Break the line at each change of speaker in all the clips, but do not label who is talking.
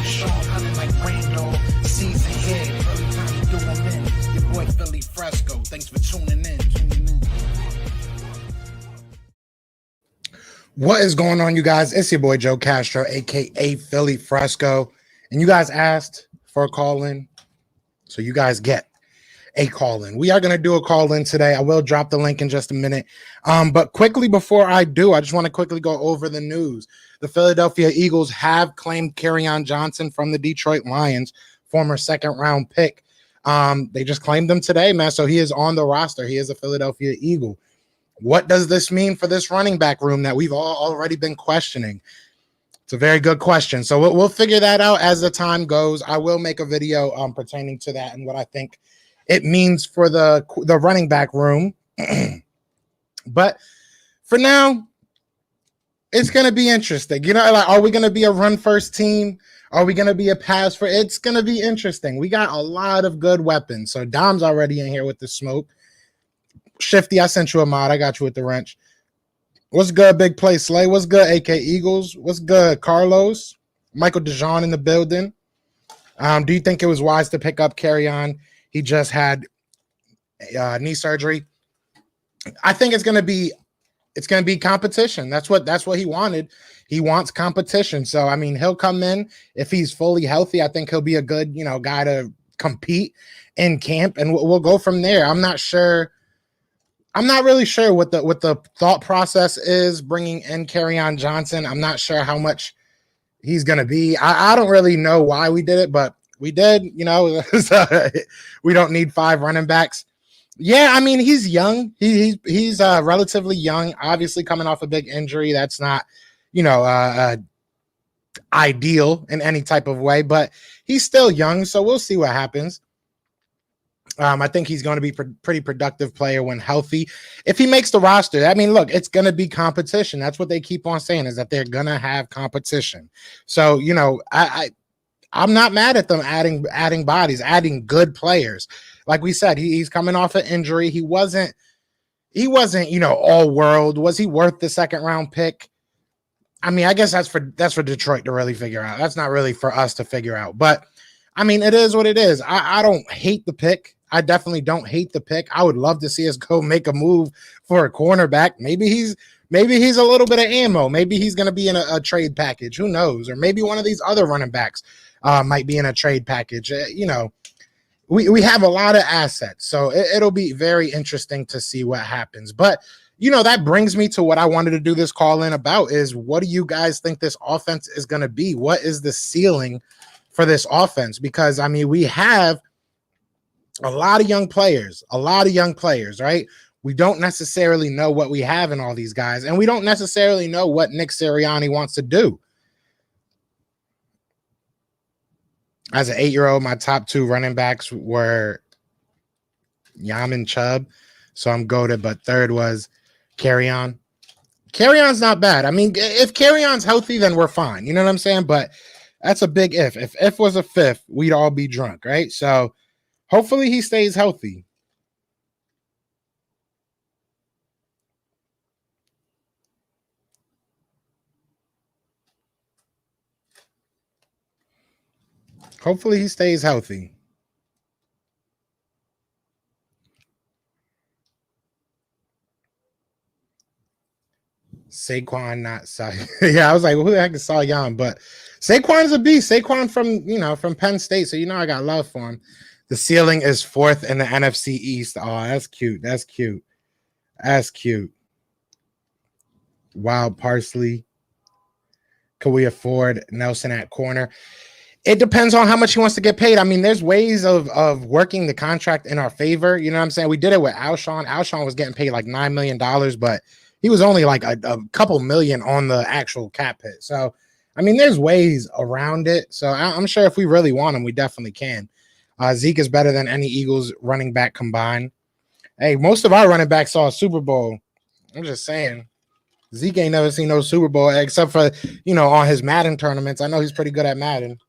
Sean hunting like Randall. Season here, early time to do them in. Your boy Philly Fresco. Thanks for tuning in. What is going on, you guys? It's your boy Joe Castro, aka Philly Fresco. And you guys asked for a call-in, so you guys get a call-in. We are going to do a call-in today. I will drop the link in just a minute. But quickly before I do, I just want to quickly go over the news. The Philadelphia Eagles have claimed Kerryon Johnson from the Detroit Lions, former second-round pick. They just claimed him today, man, so he is on the roster. He is a Philadelphia Eagle. What does this mean for this running back room that we've all already been questioning? It's a very good question. So we'll figure that out as the time goes. I will make a video pertaining to that and what I think it means for the running back room. But for now, it's going to be interesting. You know, like, are we going to be a run-first team? Are we going to be a pass for? It's going to be interesting. We got a lot of good weapons. So Dom's already in here with the smoke. Shifty, I sent you a mod. I got you with the wrench. What's good, Big Play Slay? What's good, AK Eagles? What's good, Carlos? Michael DeJean in the building. Do you think it was wise to pick up Kerryon? He just had knee surgery. I think it's gonna be competition. That's what he wanted. He wants competition. So I mean, he'll come in if he's fully healthy. I think he'll be a good, guy to compete in camp, and we'll go from there. I'm not sure. I'm not really sure what the thought process is bringing in Kerryon Johnson. I'm not sure how much he's going to be. I don't really know why we did it, but we did. We don't need 5 running backs. Yeah, I mean, he's young. He's relatively young, obviously coming off a big injury. That's not, ideal in any type of way, but he's still young, so we'll see what happens. I think he's going to be pretty productive player when healthy. If he makes the roster, I mean, look, it's going to be competition. That's what they keep on saying, is that they're going to have competition. So, I'm not mad at them adding bodies, adding good players. Like we said, he's coming off an injury. He wasn't, all world. Was he worth the second round pick? I mean, I guess that's for Detroit to really figure out. That's not really for us to figure out. But I mean, it is what it is. I don't hate the pick. I definitely don't hate the pick. I would love to see us go make a move for a cornerback. Maybe he's a little bit of ammo. Maybe he's going to be in a trade package. Who knows? Or maybe one of these other running backs might be in a trade package. We have a lot of assets, so it'll be very interesting to see what happens. But that brings me to what I wanted to do this call in about is, what do you guys think this offense is going to be? What is the ceiling for this offense? Because I mean, we have a lot of young players, right? We don't necessarily know what we have in all these guys, and we don't necessarily know what Nick Sirianni wants to do. As an 8-year-old, my top 2 running backs were Yamin Chubb, so I'm goated, but third was Kerryon. Kerryon's not bad. I mean, if Kerryon's healthy, then we're fine. You know what I'm saying? But that's a big if. If was a fifth, we'd all be drunk, right? So hopefully he stays healthy. Hopefully he stays healthy. Saquon, not Cy. Yeah, I was like, who the heck is Cy Young? But Saquon's a beast. Saquon from Penn State, so I got love for him. The ceiling is 4th in the NFC East. Oh, that's cute. That's cute. That's cute. Wild Parsley. Could we afford Nelson at corner? It depends on how much he wants to get paid. I mean, there's ways of working the contract in our favor. You know what I'm saying? We did it with Alshon. Alshon was getting paid like $9 million, but he was only like a couple million on the actual cap hit. So, I mean, there's ways around it. So I'm sure if we really want him, we definitely can. Zeke is better than any Eagles running back combined. Hey, most of our running backs saw a Super Bowl. I'm just saying. Zeke ain't never seen no Super Bowl except for, on his Madden tournaments. I know he's pretty good at Madden.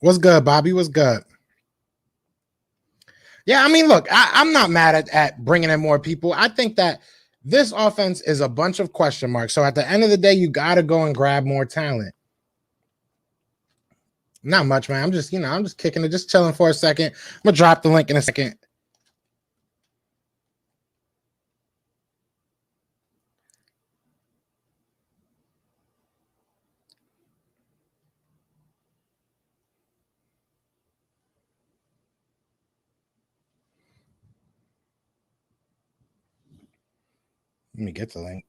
What's good, Bobby? What's good? Yeah, I mean, look, I'm not mad at bringing in more people. I think that This offense is a bunch of question marks. So at the end of the day, you got to go and grab more talent. Not much, man. I'm just kicking it, just chilling for a second. I'm gonna drop the link in a second. Let me get the link.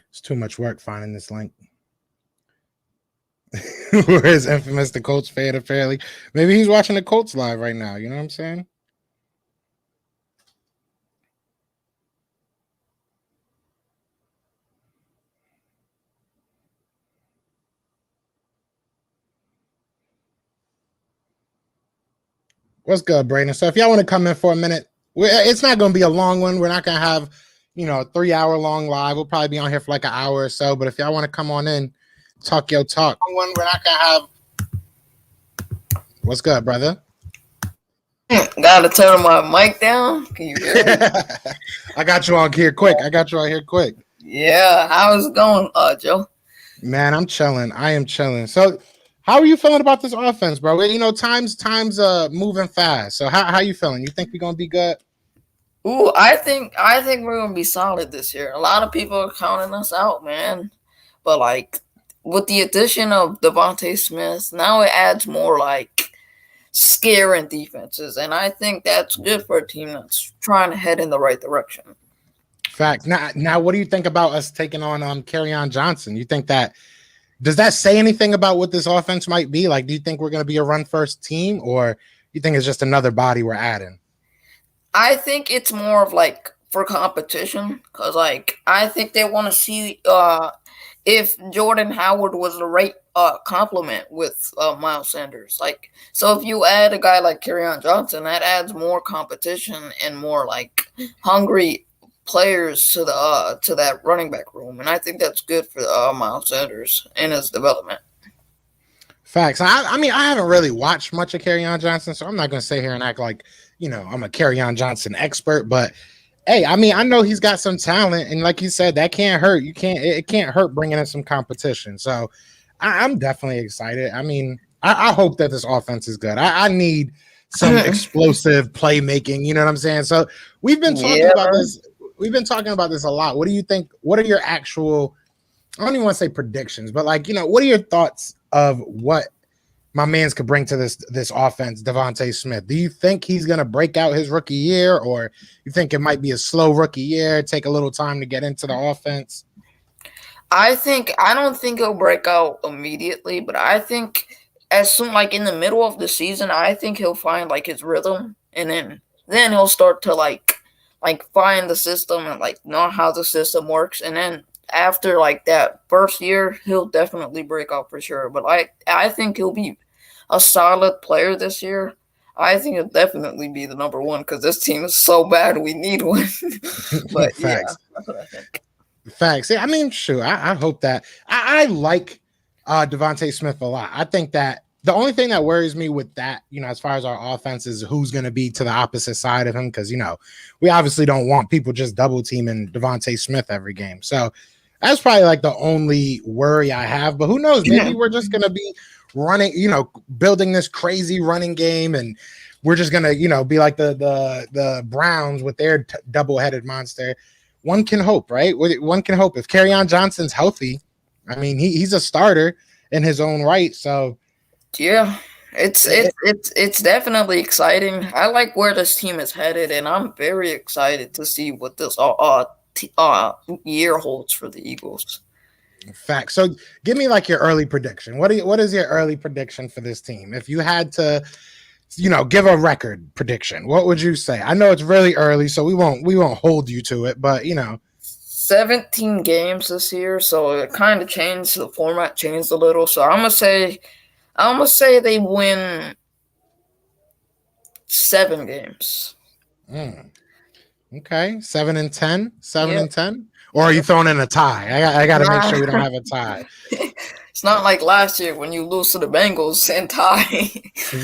It's too much work finding this link. Where is infamous the Colts fan apparently? Maybe he's watching the Colts live right now. You know what I'm saying? What's good, Brayden? So if y'all want to come in for a minute, it's not going to be a long one. We're not going to have, a 3-hour long live. We'll probably be on here for like an hour or so. But if y'all want to come on in, talk your talk. We're not going to have. What's good, brother?
Gotta turn my mic down. Can you hear me?
I got you on here quick.
Yeah, how's it going, Joe?
Man, I'm chilling. I am chilling. So, how are you feeling about this offense, bro? Time's moving fast. So, how you feeling? You think we're gonna be good?
Ooh, I think we're gonna be solid this year. A lot of people are counting us out, man. But like with the addition of Devontae Smith, now it adds more like scaring defenses, and I think that's good for a team that's trying to head in the right direction.
Fact. Now, what do you think about us taking on Kerryon Johnson? You think does that say anything about what this offense might be? Like, do you think we're going to be a run first team, or you think it's just another body we're adding?
I think it's more of like for competition, because like I think they want to see if Jordan Howard was the right complement with Miles Sanders. Like, so if you add a guy like Kerryon Johnson, that adds more competition and more like hungry players to that running back room, and I think that's good for Miles Sanders and his development.
Facts. I mean, I haven't really watched much of Kerryon Johnson, so I'm not going to sit here and act like I'm a Kerryon Johnson expert, but hey, I mean, I know he's got some talent, and like you said, that can't hurt. It can't hurt bringing in some competition. So I'm definitely excited. I mean, I hope that this offense is good. I need some explosive playmaking. You know what I'm saying? So we've been talking about this. We've been talking about this a lot. What do you think? What are your actual? I don't even want to say predictions, but like, what are your thoughts of what my man's could bring to this offense, Devontae Smith? Do you think he's going to break out his rookie year, or you think it might be a slow rookie year, take a little time to get into the offense?
I don't think he'll break out immediately, but I think as soon, like in the middle of the season, I think he'll find like his rhythm, and then he'll start to like find the system and like know how the system works, and then after like that first year, he'll definitely break out for sure. But I think he'll be a solid player this year. I think he'll definitely be the number one because this team is so bad we need one. But
Facts.
Yeah, that's what I think.
Facts. Yeah, I mean, sure. I hope that I like Devontae Smith a lot. I think that the only thing that worries me with that, as far as our offense, is who's going to be to the opposite side of him, because we obviously don't want people just double teaming Devontae Smith every game. So that's probably like the only worry I have. But who knows? Maybe we're just going to be running, building this crazy running game, and we're just going to, be like the Browns with their double-headed monster. One can hope, right? One can hope if Kerryon Johnson's healthy. I mean, he's a starter in his own right. So
yeah, it's definitely exciting. I like where this team is headed, and I'm very excited to see what this year holds for the Eagles.
Fact. So give me like your early prediction. What is your early prediction for this team? If you had to, give a record prediction, what would you say? I know it's really early, so we won't hold you to it, but
17 games this year, so it kind of changed. The format changed a little, so I'm gonna say they win 7 games.
Mm. Okay, 7-10, seven
Yep.
and 10, or are you throwing in a tie? I got to make sure we don't
Nah.
have a tie.
It's not like last year when you lose to the Bengals and tie.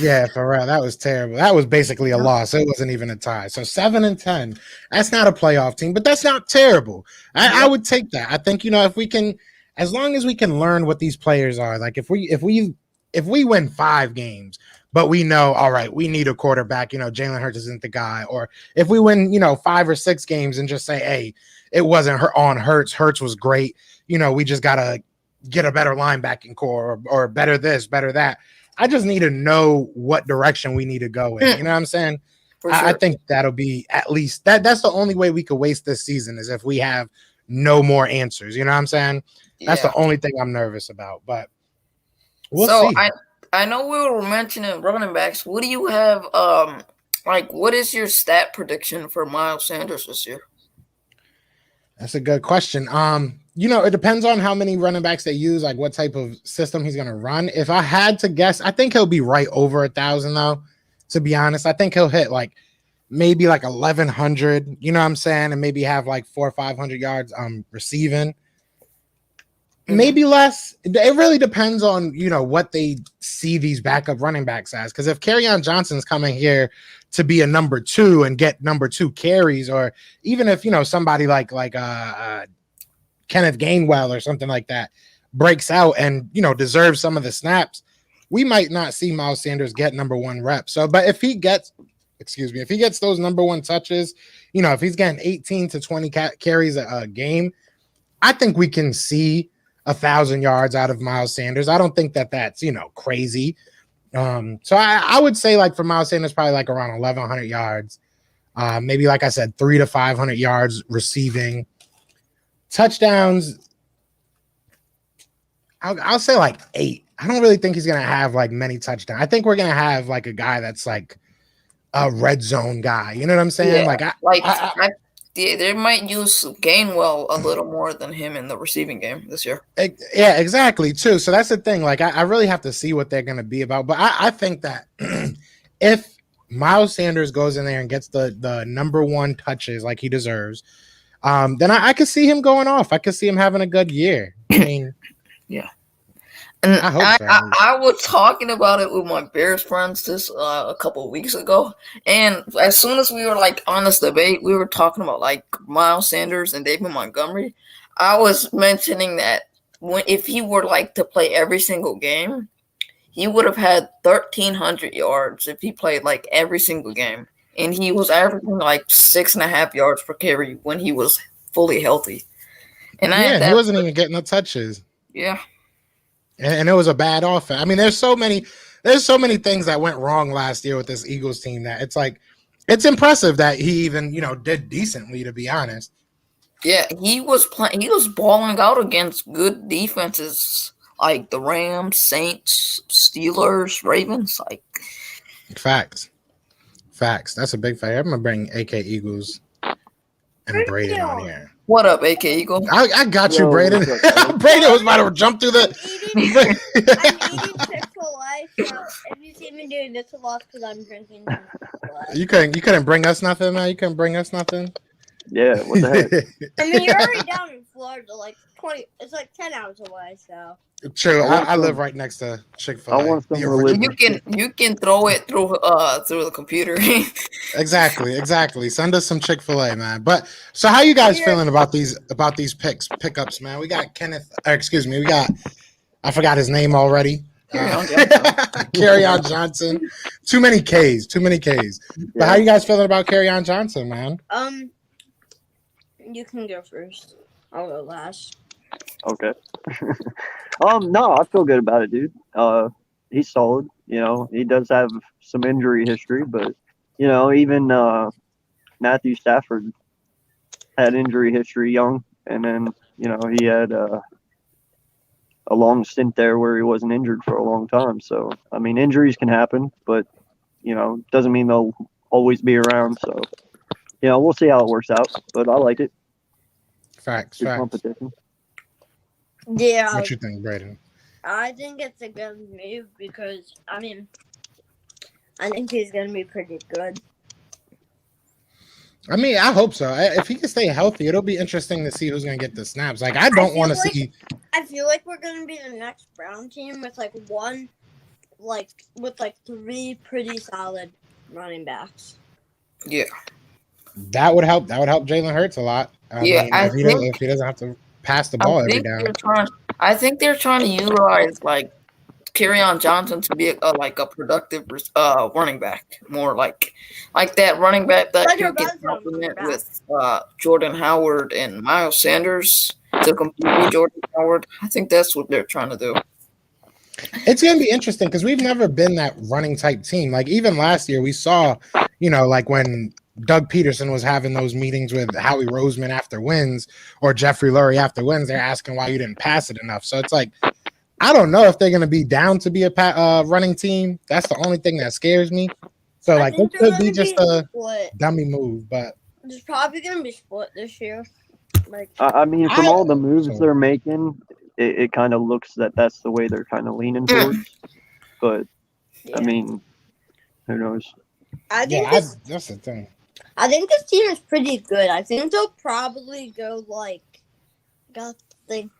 Yeah, for real, that was terrible. That was basically a loss. It wasn't even a tie. So 7-10, that's not a playoff team, but that's not terrible. I
Yep.
would take that. I think if we can, as long as we can learn what these players are, like if we win 5 games, but we know, all right, we need a quarterback. Jalen Hurts isn't the guy, or if we win, 5 or 6 games and just say, hey, it wasn't on Hurts. Hurts was great. We just gotta get a better linebacking core or better this, better that. I just need to know what direction we need to go in. You know what I'm saying?
For
I
sure.
think that'll be at least that's the only way we could waste this season is if we have no more answers. You know what I'm saying? That's
Yeah.
the only thing I'm nervous about. But we'll
So
see.
I know we were mentioning running backs. What do you have? Like, what is your stat prediction for Miles Sanders this year?
That's a good question. It depends on how many running backs they use, like what type of system he's gonna run. If I had to guess, I think he'll be right over 1,000 though. To be honest, I think he'll hit like maybe like 1,100. You know what I'm saying, and maybe have like 400 or 500 yards receiving. Maybe less. It really depends on what they see these backup running backs as. Because if Kerryon Johnson's coming here to be a number 2 and get number 2 carries, or even if somebody like Kenneth Gainwell or something like that breaks out and deserves some of the snaps, we might not see Miles Sanders get number 1 rep. So, but if he gets those number 1 touches, if he's getting 18 to 20 carries a game, I think we can see 1,000 yards out of Miles Sanders. I don't think that's crazy. So I would say like for Miles Sanders, probably like around 1,100 yards. Maybe like I said, 300 to 500 yards receiving. Touchdowns, I'll say like 8. I don't really think he's gonna have like many touchdowns. I think we're gonna have like a guy that's like a red zone guy. You know what I'm saying?
Yeah, they might use Gainwell a little more than him in the receiving game this year.
Yeah, exactly, too. So that's the thing. Like, I really have to see what they're going to be about. But I think that if Miles Sanders goes in there and gets the number 1 touches like he deserves, then I could see him going off. I could see him having a good year. I mean,
yeah. And
I hope so.
I was talking about it with my Bears friends this a couple of weeks ago, and as soon as we were like on this debate, we were talking about like Miles Sanders and David Montgomery. I was mentioning that if he were like to play every single game, he would have had 1,300 yards if he played like every single game, and he was averaging like 6.5 yards per carry when he was fully healthy. And
he wasn't even getting the touches.
Yeah.
And it was a bad offense. I mean, there's so many things that went wrong last year with this Eagles team that it's like it's impressive that he even did decently, to be honest.
Yeah, he was balling out against good defenses like the Rams, Saints, Steelers, Ravens. Like
facts. That's a big fact. I'm gonna bring AK Eagles and Braden on here.
What up, AK Eagle?
I got you, Braden. Braden was about to jump through the.
I'm eating Chick-fil-A, so if you see me doing this a lot, because I'm drinking Chick-fil-A.
You couldn't bring us nothing, man. You couldn't bring us nothing.
Yeah, what the heck?
I mean, you're already down in Florida, like 20. It's like 10 hours away, so.
True. I live right next to Chick-fil-A.
I want some religion.
You can throw it through the computer.
Exactly. Send us some Chick-fil-A, man. But so how you guys feeling about these pickups, man? We got I forgot his name already. Kerryon Johnson. Too many K's. But how you guys feeling about Kerryon Johnson, man?
You can go first. I'll go last.
Okay. No, I feel good about it, dude. He's solid. He does have some injury history, but even Matthew Stafford had injury history young, and then he had a long stint there where he wasn't injured for a long time. So I mean, injuries can happen, but doesn't mean they'll always be around. So we'll see how it works out, but I like it.
Facts.
Competition.
Yeah.
What you think, Braden?
I think it's a good move because, I mean, I think he's gonna be pretty good.
I mean, I hope so. If he can stay healthy, it'll be interesting to see who's gonna get the snaps. Like, I don't want to see.
I feel like we're gonna be the next Brown team with with 3 pretty solid running backs.
Yeah.
That would help. That would help Jalen Hurts a lot. I mean, if he doesn't have to pass the ball every down.
I think they're trying to utilize like Kerryon Johnson to be a productive running back, more like that running back that you can complement with Jordan Howard and Miles Sanders to compete with Jordan Howard. I think that's what they're trying to do.
It's going to be interesting because we've never been that running type team. Like even last year, we saw, like when Doug Peterson was having those meetings with Howie Roseman after wins or Jeffrey Lurie after wins, they're asking why you didn't pass it enough. So it's like, I don't know if they're going to be down to be a running team. That's the only thing that scares me. So like it could be just a dummy move, but
it's probably going to be split this year. Like,
I mean, from all the moves they're making, it kind of looks that's the way they're kind of leaning towards. But I mean, who knows?
I think
that's the thing.
I think this team is pretty good. I think they'll probably go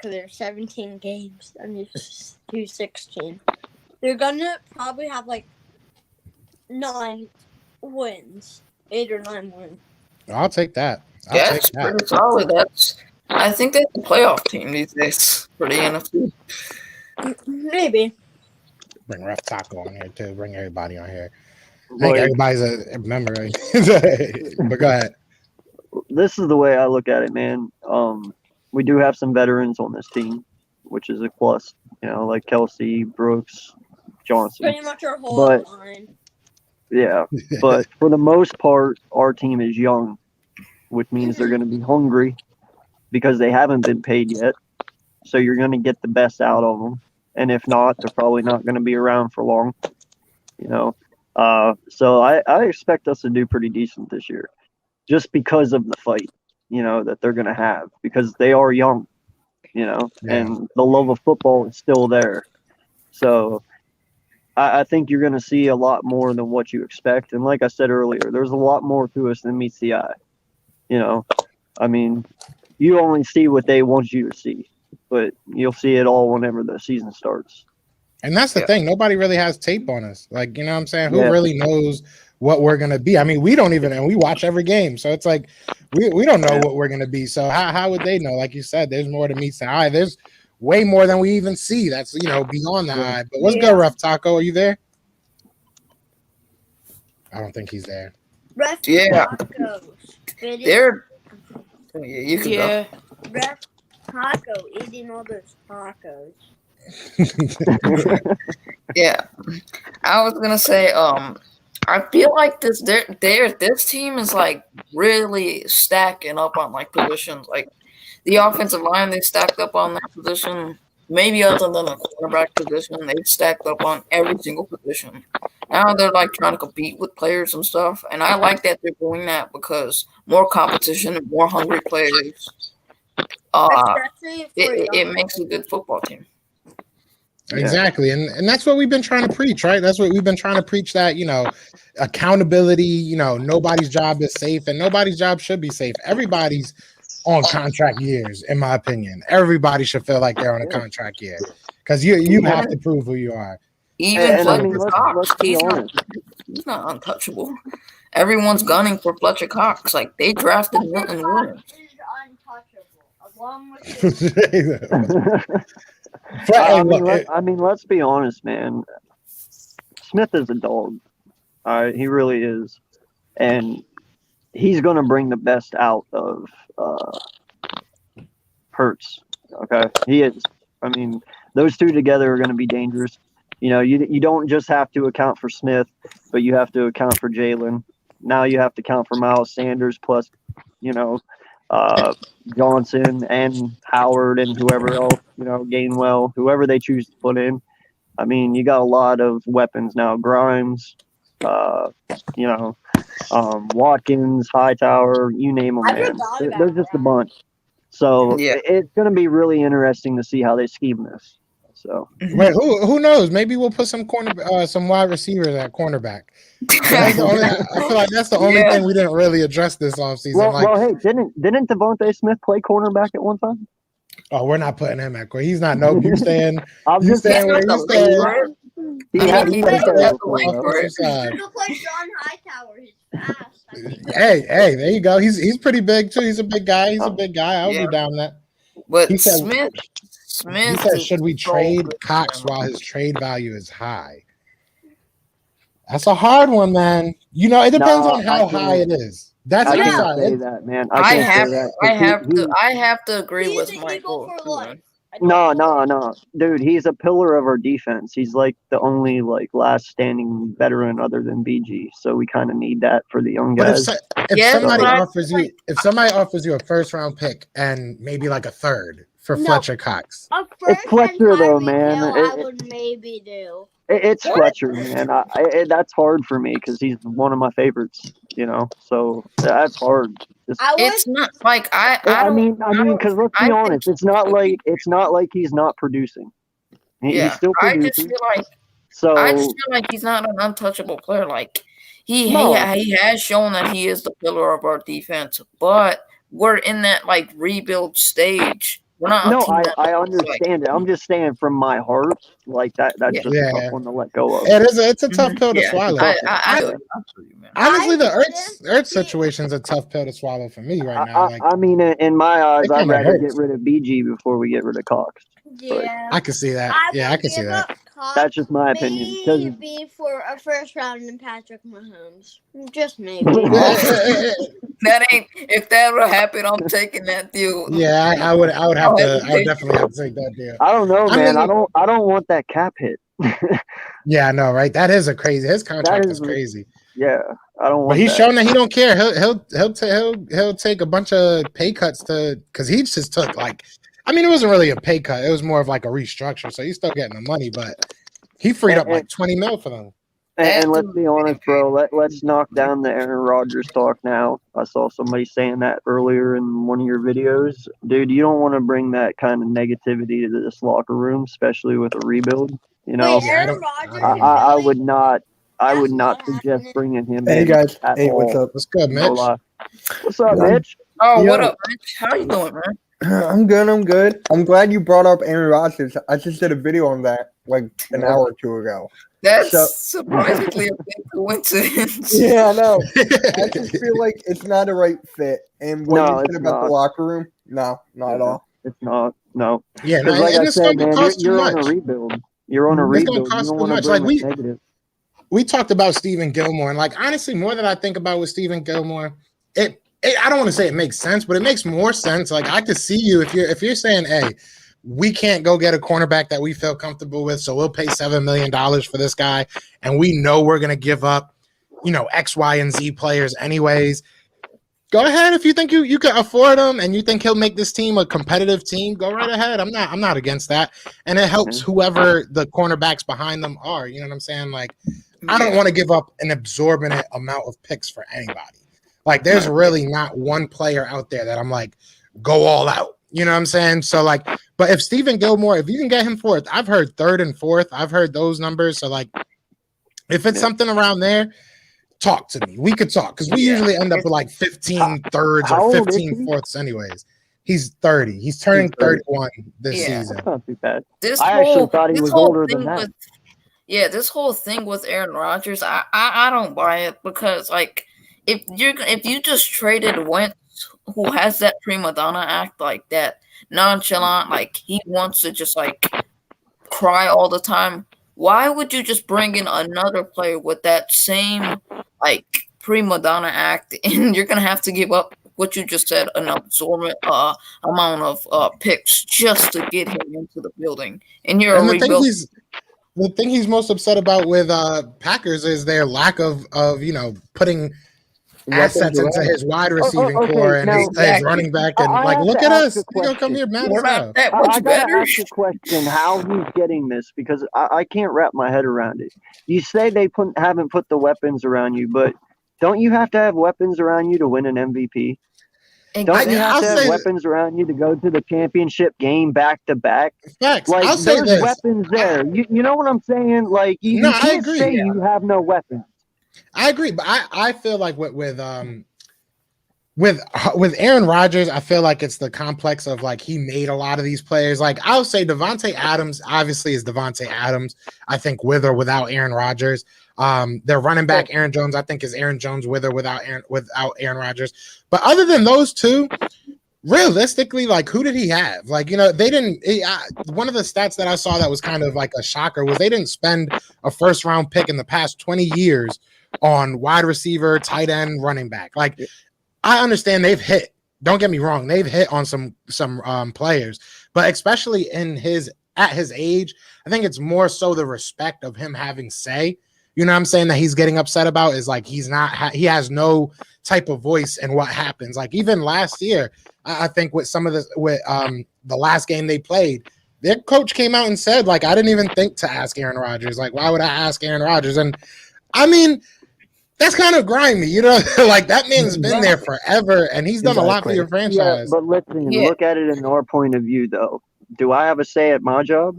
there's 17 games and it's 16. They're gonna probably have 9 wins, 8 or 9 wins.
I'll take that.
That's pretty solid. I think that's a playoff team these days for the NFC.
Maybe.
Bring Ref Taco on here too. Bring everybody on here. I think everybody's a member. But go ahead.
This is the way I look at it, man. We do have some veterans on this team, which is a plus. Like Kelsey, Brooks, Johnson.
Pretty much our whole line.
Yeah, but for the most part, our team is young, which means they're going to be hungry because they haven't been paid yet. So you're going to get the best out of them. And if not, they're probably not going to be around for long. So I expect us to do pretty decent this year just because of the fight, that they're going to have because they are young, and the love of football is still there. So I think you're going to see a lot more than what you expect. And like I said earlier, there's a lot more to us than meets the eye. I mean, you only see what they want you to see, but you'll see it all whenever the season starts.
And that's the thing. Nobody really has tape on us. Like, you know what I'm saying? Who really knows what we're going to be? I mean, we don't even, and we watch every game. So it's like, we don't know what we're going to be. So how would they know? Like you said, there's more than meets the eye. There's way more than we even see. That's, beyond the eye. But let's go, Ref Taco. Are you there? I don't think he's there.
Ref Taco.
You can go.
Ref Taco eating all those tacos.
Yeah, I was gonna say, I feel like this team is really stacking up on positions. Like the offensive line, they stacked up on that position. Maybe other than the quarterback position, they've stacked up on every single position. Now they're trying to compete with players and stuff, and I like that they're doing that because more competition and more hungry players. It makes a good football team.
Exactly. And that's what we've been trying to preach, right? That's what we've been trying to preach, that, accountability, nobody's job is safe and nobody's job should be safe. Everybody's on contract years, in my opinion. Everybody should feel like they're on a contract year because you have to prove who you are.
Even Fletcher Cox, he's not untouchable. Everyone's gunning for Fletcher Cox. They drafted Milton Williams.
Along with
I mean, let's be honest, man. Smith is a dog. All right, he really is, and he's going to bring the best out of Hurts. Okay, he is. I mean, those two together are going to be dangerous. You don't just have to account for Smith, but you have to account for Jalen. Now you have to account for Miles Sanders plus, Johnson and Howard and whoever else, Gainwell, whoever they choose to put in. I mean, you got a lot of weapons now. Grimes, Watkins, Hightower, you name them, man. They're just a bunch. So it's going to be really interesting to see how they scheme this. So
Wait, who knows? Maybe we'll put some some wide receivers at cornerback. That's the only, I feel like that's the only
Yeah.
thing we didn't really address this offseason.
well, hey, didn't Devontae Smith play cornerback at one time?
Oh, we're not putting him at corner. He's not. Nope. You staying?
I'm
You
just
staying where
He's not
you
the league
staying?
for it.
He
I
had
mean, he
to
doesn't
play
have the
for
link for
offensive
it.
side.
You play John Hightower. He's fast. I mean,
Hey, there you go. He's pretty big too. He's a big guy. He's a big guy. I'll
Yeah.
be down that.
But
He said-
Smith
He said,
is
"Should we
so
trade
good.
Cox while his trade value is high?" That's a hard one, man. You know, it depends
No,
on how
I
high it
can't.
is. That's
I
the
Yeah.
can't
side.
say that, man.
I
can't
have
say that. 'cause
I have to agree
he's
with
an
Michael.
Eagle for
too,
life.
man.
I don't know.
No, dude. He's a pillar of our defense. He's like the only like last standing veteran other than BG. So we kind of need that for the young
But
guys.
if
Yes,
somebody
but I
offers you a first round pick and maybe like a third for
No.
Fletcher Cox,
A first
Fletcher,
and
though,
Tyreek
man.
Hill, I would maybe do.
It's
What?
Fletcher, man. That's hard for me because he's one of my favorites. You know, so that's hard.
I would.
it's not like I
I
don't.
mean, because let's be
I think
honest, it's not like he's not producing. He's
Yeah,
still
I just
producing.
feel like
So
he's not an untouchable player. Like he
No.
he has shown that he is the pillar of our defense, but we're in that like rebuild stage. We're not.
no,
a team
I
that,
understand it. I'm just saying from my heart, like that's
Yeah.
just a
Yeah.
tough one to let go of.
it's a tough pill to
Yeah,
swallow.
I do. Man.
Honestly, the
I
Ertz situation's a tough pill to swallow for me right now. Like
I mean, in my eyes,
It
I'd
kinda
rather
hurts.
get rid of BG before we get rid of Cox.
Yeah.
I can see that. Yeah, I can see that.
That's just my opinion. 'cause-
Maybe for a first round in Patrick Mahomes. Just maybe.
That ain't. If that would happen, I'm taking that deal.
Yeah, I would definitely have to take that deal.
I don't know,
I
man.
mean-
I don't want that cap hit.
Yeah, I know, right? That is his contract
That
is
is-
crazy.
Yeah, I don't want.
But he's
that.
shown that he don't care. He'll take a bunch of pay cuts because he just took like, I mean, it wasn't really a pay cut. It was more of like a restructure. So he's still getting the money, but he freed up like 20 mil for them.
And let's be honest, bro. Let's knock down the Aaron Rodgers talk now. I saw somebody saying that earlier in one of your videos, dude. You don't want to bring that kind of negativity to this locker room, especially with a rebuild. You know,
Wait,
Yeah, I
Aaron
don't-
Rodgers
I
and
I
Philly?
would not. I would
That's
not
not
suggest
happening.
bringing him
Hey
in.
guys,
at
hey, what's
all.
up?
What's good,
No
Mitch?
lie. What's up,
Yeah.
Mitch?
Oh, what
Yo.
up, Mitch? How you doing, man?
I'm good. I'm glad you brought up Aaron Rodgers. I just did a video on that like an hour or two ago.
That's
So-
surprisingly a big coincidence.
Yeah, I know. I just feel like it's not a right fit. And what
No,
you
it's
said about the
not.
locker room, no, not at all.
It's not. No.
Yeah, no,
Because like
and
I
it's
said,
gonna
man,
cost too
you're on
much.
a rebuild. You're on a
It's gonna
rebuild.
cost
You don't
too
want to
much.
bring
Like,
it negative.
We talked about Stephen Gilmore, and like honestly, more than I think about with Stephen Gilmore, it I don't want to say it makes sense, but it makes more sense. Like I could see you if you're saying, hey, we can't go get a cornerback that we feel comfortable with, so we'll pay $7 million for this guy, and we know we're gonna give up, X, Y, and Z players anyways. Go ahead if you think you can afford him and you think he'll make this team a competitive team. Go right ahead. I'm not against that, and it helps whoever the cornerbacks behind them are. You know what I'm saying? Like, I don't want to give up an exorbitant amount of picks for anybody. Like, there's really not one player out there that I'm like, go all out. You know what I'm saying? So like, but if Stephen Gilmore, if you can get him fourth, I've heard third and fourth. I've heard those numbers. So like, if it's something around there, talk to me. We could talk because we usually end up with like 15 thirds
How
or
old is
15
he?
fourths anyways. He's 30. He's turning 31 this
Yeah.
season.
That's not too bad.
This
I actually
whole
thought he
this
was
whole
older
thing
than that.
with this whole thing with Aaron Rodgers, I don't buy it because like if you just traded Wentz, who has that prima donna act, like that nonchalant, like he wants to just like cry all the time, why would you just bring in another player with that same like prima donna act, and you're gonna have to give up what you just said, an absorbent amount of picks just to get him into the building, and you're
And
a rebuild.
the thing he's most upset about with Packers is their lack of putting assets into his wide receiving
okay,
core and
now-
his running back, and
I
like,
have
look
to
at
ask
us.
a
You gonna come
question.
here mad
We're
as hell.
not that
I
much
gotta
better.
ask a question: how he's getting this? Because I can't wrap my head around it. You say they haven't put the weapons around you, but don't you have to have weapons around you to win an MVP? Don't you
Exactly.
have
I'll
to have
say-
weapons around you to go to the championship game back to back?
Facts.
Like,
I'll say
there's
this.
weapons there. You know what I'm saying? Like, you
No, I
can't
agree.
say you have no weapons.
I agree, but I feel like with Aaron Rodgers, I feel like it's the complex of like he made a lot of these players. Like I'll say Devontae Adams obviously is Devontae Adams. I think with or without Aaron Rodgers. Their running back Aaron Jones, I think is Aaron Jones with or without Aaron Rodgers. But other than those two, realistically, like who did he have? Like, you know, they didn't. One of the stats that I saw that was kind of like a shocker was they didn't spend a first round pick in the past 20 years on wide receiver, tight end, running back. Like, I understand they've hit. Don't get me wrong, they've hit on some players, but especially at his age, I think it's more so the respect of him having say. You know what I'm saying, that he's getting upset about is like he has no type of voice in what happens. Like even last year, I think with the last game they played, their coach came out and said, like, I didn't even think to ask Aaron Rodgers. Like, why would I ask Aaron Rodgers? And I mean, that's kind of grimy, you know? Like that man's been there forever and he's done a lot for your
Yeah,
franchise.
but listen,
Yeah.
look at it in our point of view, though. Do I have a say at my job?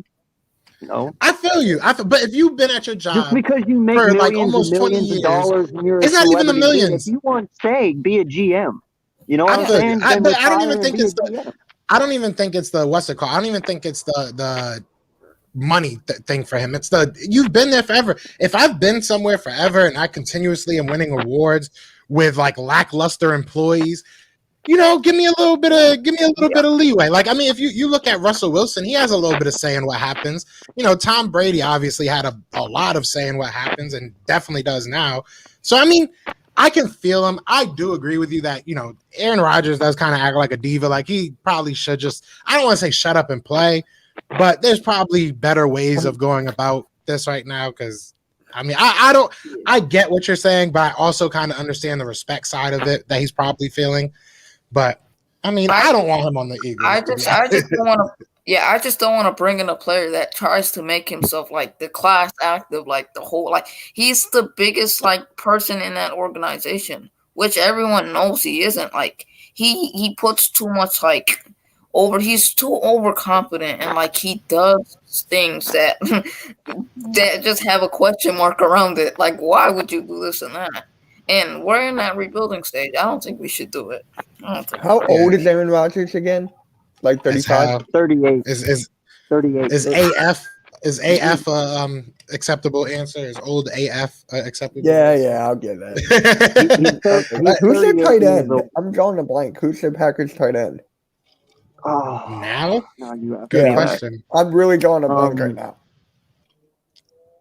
No.
I feel you. But if you've been at your
Just
job,
because you make
for, like,
millions
almost
and
20
millions of
years,
dollars and you're
it's
a
not even the
celebrity, dude,
millions.
if you want say, be a GM. You know what
I
I'm
feel you.
saying?
But I don't
retire
even
and
think
be a
it's the.
GM.
I don't even think it's the what's it called. I don't even think it's the money thing for him. It's you've been there forever. If I've been somewhere forever and I continuously am winning awards with like lackluster employees, you know, give me a little bit of leeway. Like, I mean, if you look at Russell Wilson, he has a little bit of say in what happens. You know, Tom Brady obviously had a lot of say in what happens and definitely does now. So, I mean, I can feel him. I do agree with you that, you know, Aaron Rodgers does kind of act like a diva. Like he probably should just, I don't want to say shut up and play, but there's probably better ways of going about this right now. Cause I mean, I get what you're saying, but I also kind of understand the respect side of it that he's probably feeling. But I mean, I don't want him on the Eagles.
I just don't want to. Yeah, I just don't want to bring in a player that tries to make himself like the class act of like the whole. Like he's the biggest like person in that organization, which everyone knows he isn't. Like he puts too much like over. He's too overconfident and like he does things that that just have a question mark around it. Like why would you do this and that? And we're in that rebuilding stage. I don't think we should do it.
How old is Aaron Rodgers again? Like 35?
38.
Is
38.
is AF acceptable answer? Is old AF acceptable?
Yeah, I'll get that. Who's their tight end? I'm drawing a blank. Who's their Packers tight end?
Oh,
Now?
no, you have
Good
Yeah.
question.
I'm really drawing a blank right now.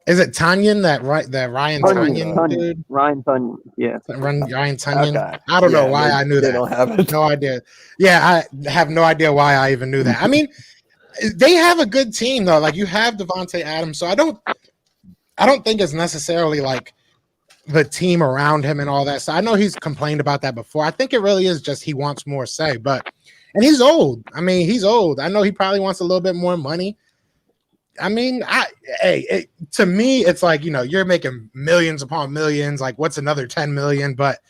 Is it Tanyan, that Ryan Tanyan dude?
Ryan Tunyon, yeah.
Ryan Tanyan.
Okay.
I don't know
Yeah,
why I knew
They
that.
don't have it.
No idea. Yeah, I have no idea why I even knew that. I mean, they have a good team though. Like you have Devontae Adams, so I don't think it's necessarily like the team around him and all that. So I know he's complained about that before. I think it really is just he wants more say, and he's old. I mean, he's old. I know he probably wants a little bit more money. I mean, to me, it's like, you know, you're making millions upon millions. Like, what's another 10 million? But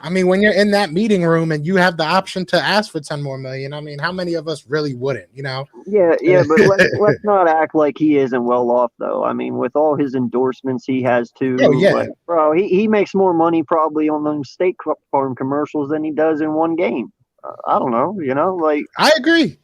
I mean, when you're in that meeting room and you have the option to ask for 10 more million, I mean, how many of us really wouldn't, you know?
Yeah, but let's not act like he isn't well off, though. I mean, with all his endorsements he has, too.
Oh, yeah.
Like, bro, he makes more money probably on those State Farm commercials than he does in one game. I don't know, you know? Like,
I agree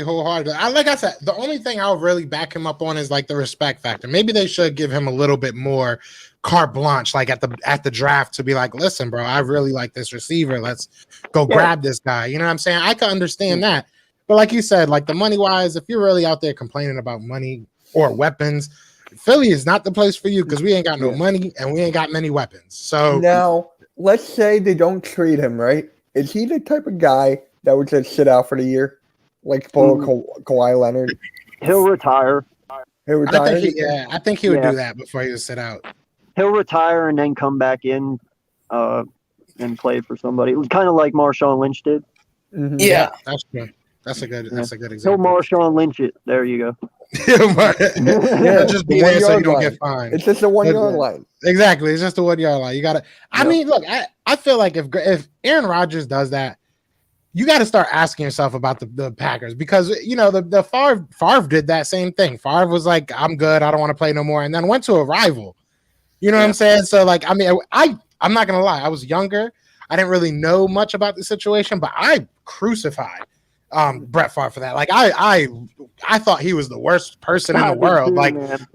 wholeheartedly. Like I said, the only thing I'll really back him up on is like the respect factor. Maybe they should give him a little bit more carte blanche, like at the draft, to be like, listen, bro, I really like this receiver. Let's go grab this guy. You know what I'm saying? I can understand that. But like you said, like the money wise, if you're really out there complaining about money or weapons, Philly is not the place for you because we ain't got no money and we ain't got many weapons. So
now, let's say they don't trade him, right? Is he the type of guy that would just sit out for the year? Like Kawhi Leonard?
he'll retire.
He'll retire?
I think he would do that before he would sit out.
He'll retire and then come back in and play for somebody. Kind of like Marshawn Lynch did.
Mhm.
Yeah.
That's good. That's a good
He'll
example.
Marshawn Lynch it. There you go.
It'll just be
the 1
there so you
yard
don't
line.
get fined.
It's just a 1 yard line.
Exactly. It's just a 1 yard line. You got to. I
Yep.
mean, look, I feel like if Aaron Rodgers does that, you got to start asking yourself about the Packers because the Favre did that same thing. Favre was like, "I'm good. I don't want to play no more," and then went to a rival. You know what I'm saying? So like, I mean, I'm not gonna lie. I was younger. I didn't really know much about the situation, but I crucified Brett Favre for that. Like I thought he was the worst person in the world. Like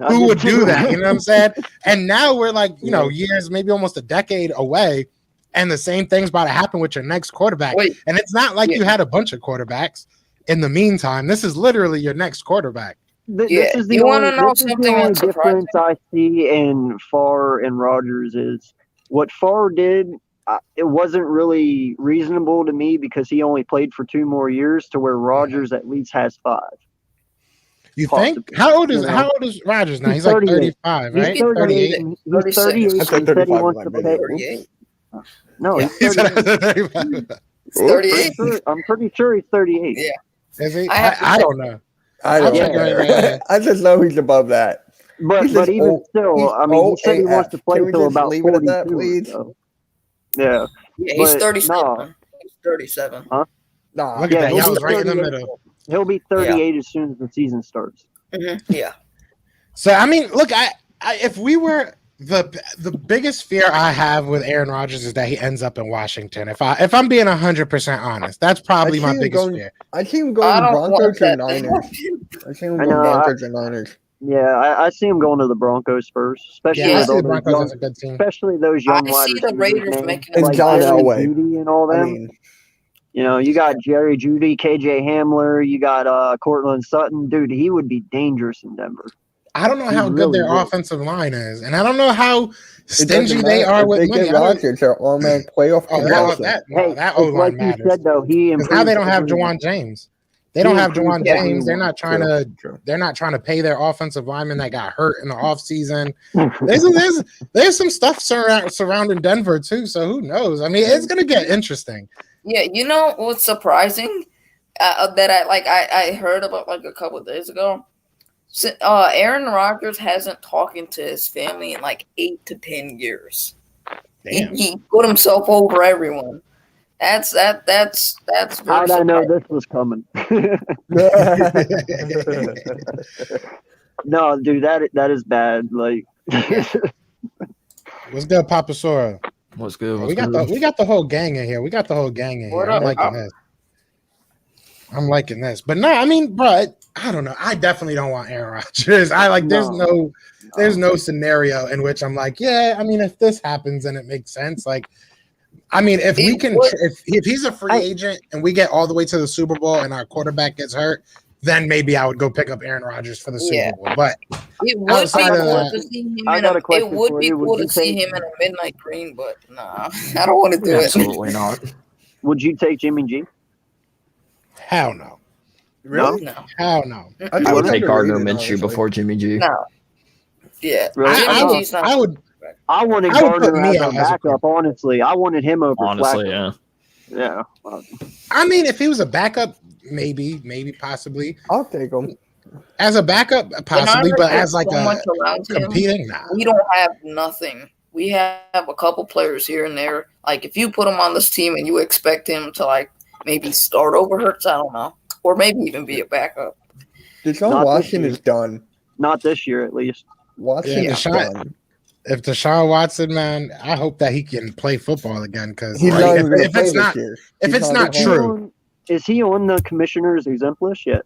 who would do that? You know what I'm saying? And now we're like, years, maybe almost a decade away, and the same thing's about to happen with your next quarterback.
Wait.
And it's not like you had a bunch of quarterbacks in the meantime. This is literally your next quarterback.
This is the
you want
only,
to know
this is the
something
only
that's surprising?
difference I see in Favre and Rodgers is what Favre did. It wasn't really reasonable to me because he only played for 2 more years, to where Rodgers at least has 5.
You
Possibly.
think? How old is
You know?
how old is Rodgers now?
He's
He's like
38.
35,
He's
right?
38.
38.
He's 38. He
I said
said he
35
wants
in
to
my
play.
video.
38.
No,
Yeah.
he's
He said
38.
35.
It's 38.
I'm pretty sure he's 38.
Yeah.
Is he?
I have to
I
check.
don't know.
I
I'll
don't
check it
care.
right now.
I just know he's above that.
But
He's
but
just
even
old-
still,
he's
I mean, he said he wants to play
Can we
till
just
about
leave it at
42.
that, please?
So. Yeah.
Yeah, he's
But,
37.
no.
He's 37.
Nah.
Look
Yeah,
at that.
he'll
Y'all
be
was right in the
38.
middle.
He'll be 38 as soon as the season starts.
Yeah.
So I mean, look, I if we were the biggest fear I have with Aaron Rodgers is that he ends up in Washington. If I'm being 100% honest, that's probably my biggest fear.
I see him going
I
to
don't want
Broncos or
that to
Niners.
happen.
I see him
I
going
know,
Broncos or Niners.
Yeah, I see him going to the Broncos first, especially
Yeah, I
with
see
all
the
those
Broncos
young,
as a good team.
especially those young
I
wide
see the
receivers,
Raiders
man.
making
And
Like
John
Jerry
Elway.
Jeudy and all
I
them.
mean,
You got Jerry Jeudy, KJ Hamler, you got Cortland Sutton. Dude, he would be dangerous in Denver.
I don't know
He
how good
really
their
would.
offensive line is, and I don't know how
it
stingy
doesn't
they
matter.
are
If
with
they
money.
get Rodgers, they're automatic playoff
Oh,
contender.
that
Hey,
O
it's
line
like you
matters.
said though, he
Because now they don't have
improved
Jawan James. They
He
don't have
improved
Jawan
everyone.
James. They're not trying
True,
to.
true.
They're not trying to pay their offensive lineman that got hurt in the offseason. There's some stuff surrounding Denver too. So who knows? I mean, it's gonna get interesting.
Yeah, you know what's surprising that I heard about like a couple of days ago. Aaron Rodgers hasn't talked to his family in like 8 to 10 years.
Damn.
He put himself over everyone. That's very
How'd I know
surprising.
this was coming? No, dude, that is bad. Like,
What's good, Papa Sora?
What's good?
We got the whole gang in here. We got the whole gang in
What
here. I'm
up?
liking this. I'm liking this. But no, I mean, bro, I don't know. I definitely don't want Aaron Rodgers. There's no scenario in which I'm like, yeah, I mean, if this happens and it makes sense, like, I mean, if we can, if he's a free agent and we get all the way to the Super Bowl and our quarterback gets hurt, then maybe I would go pick up Aaron Rodgers for the Super Bowl. But
it would be
outside of
cool
that-
to see him
I
in
got
a.
a question
It would
for
be
you. Would
cool
you
to see
take-
him in a midnight green, but nah, I don't want to do it.
Absolutely not.
would you take Jimmy G?
hell no.
Really?
No,
Hell no.
I would take
underrated,
Gardner Minshew
honestly.
before Jimmy G.
no. Yeah,
Really?
Jimmy G's not.
I would
I wanted
I would put
Gardner
me
as a
out as a
backup. Honestly, I wanted him over
Honestly,
Flacco.
yeah.
Yeah.
I mean, if he was a backup, maybe, possibly.
I'll take him.
As a backup, possibly, but as like
so
a
much around him,
competing, nah.
we don't have nothing. We have a couple players here and there. Like if you put him on this team and you expect him to like maybe start over Hurts, I don't know, or maybe even be a backup.
Deshaun
Not this
Watson
year.
is done.
Not this year, at least.
Watson
Yeah,
is
Deshaun-
done.
If Deshaun Watson, man, I hope that he can play football again because
He's not even going to
if
play
it's
this
not
year.
if
He's
it's
not
not
gonna
true,
Is he on the commissioner's exempt list yet,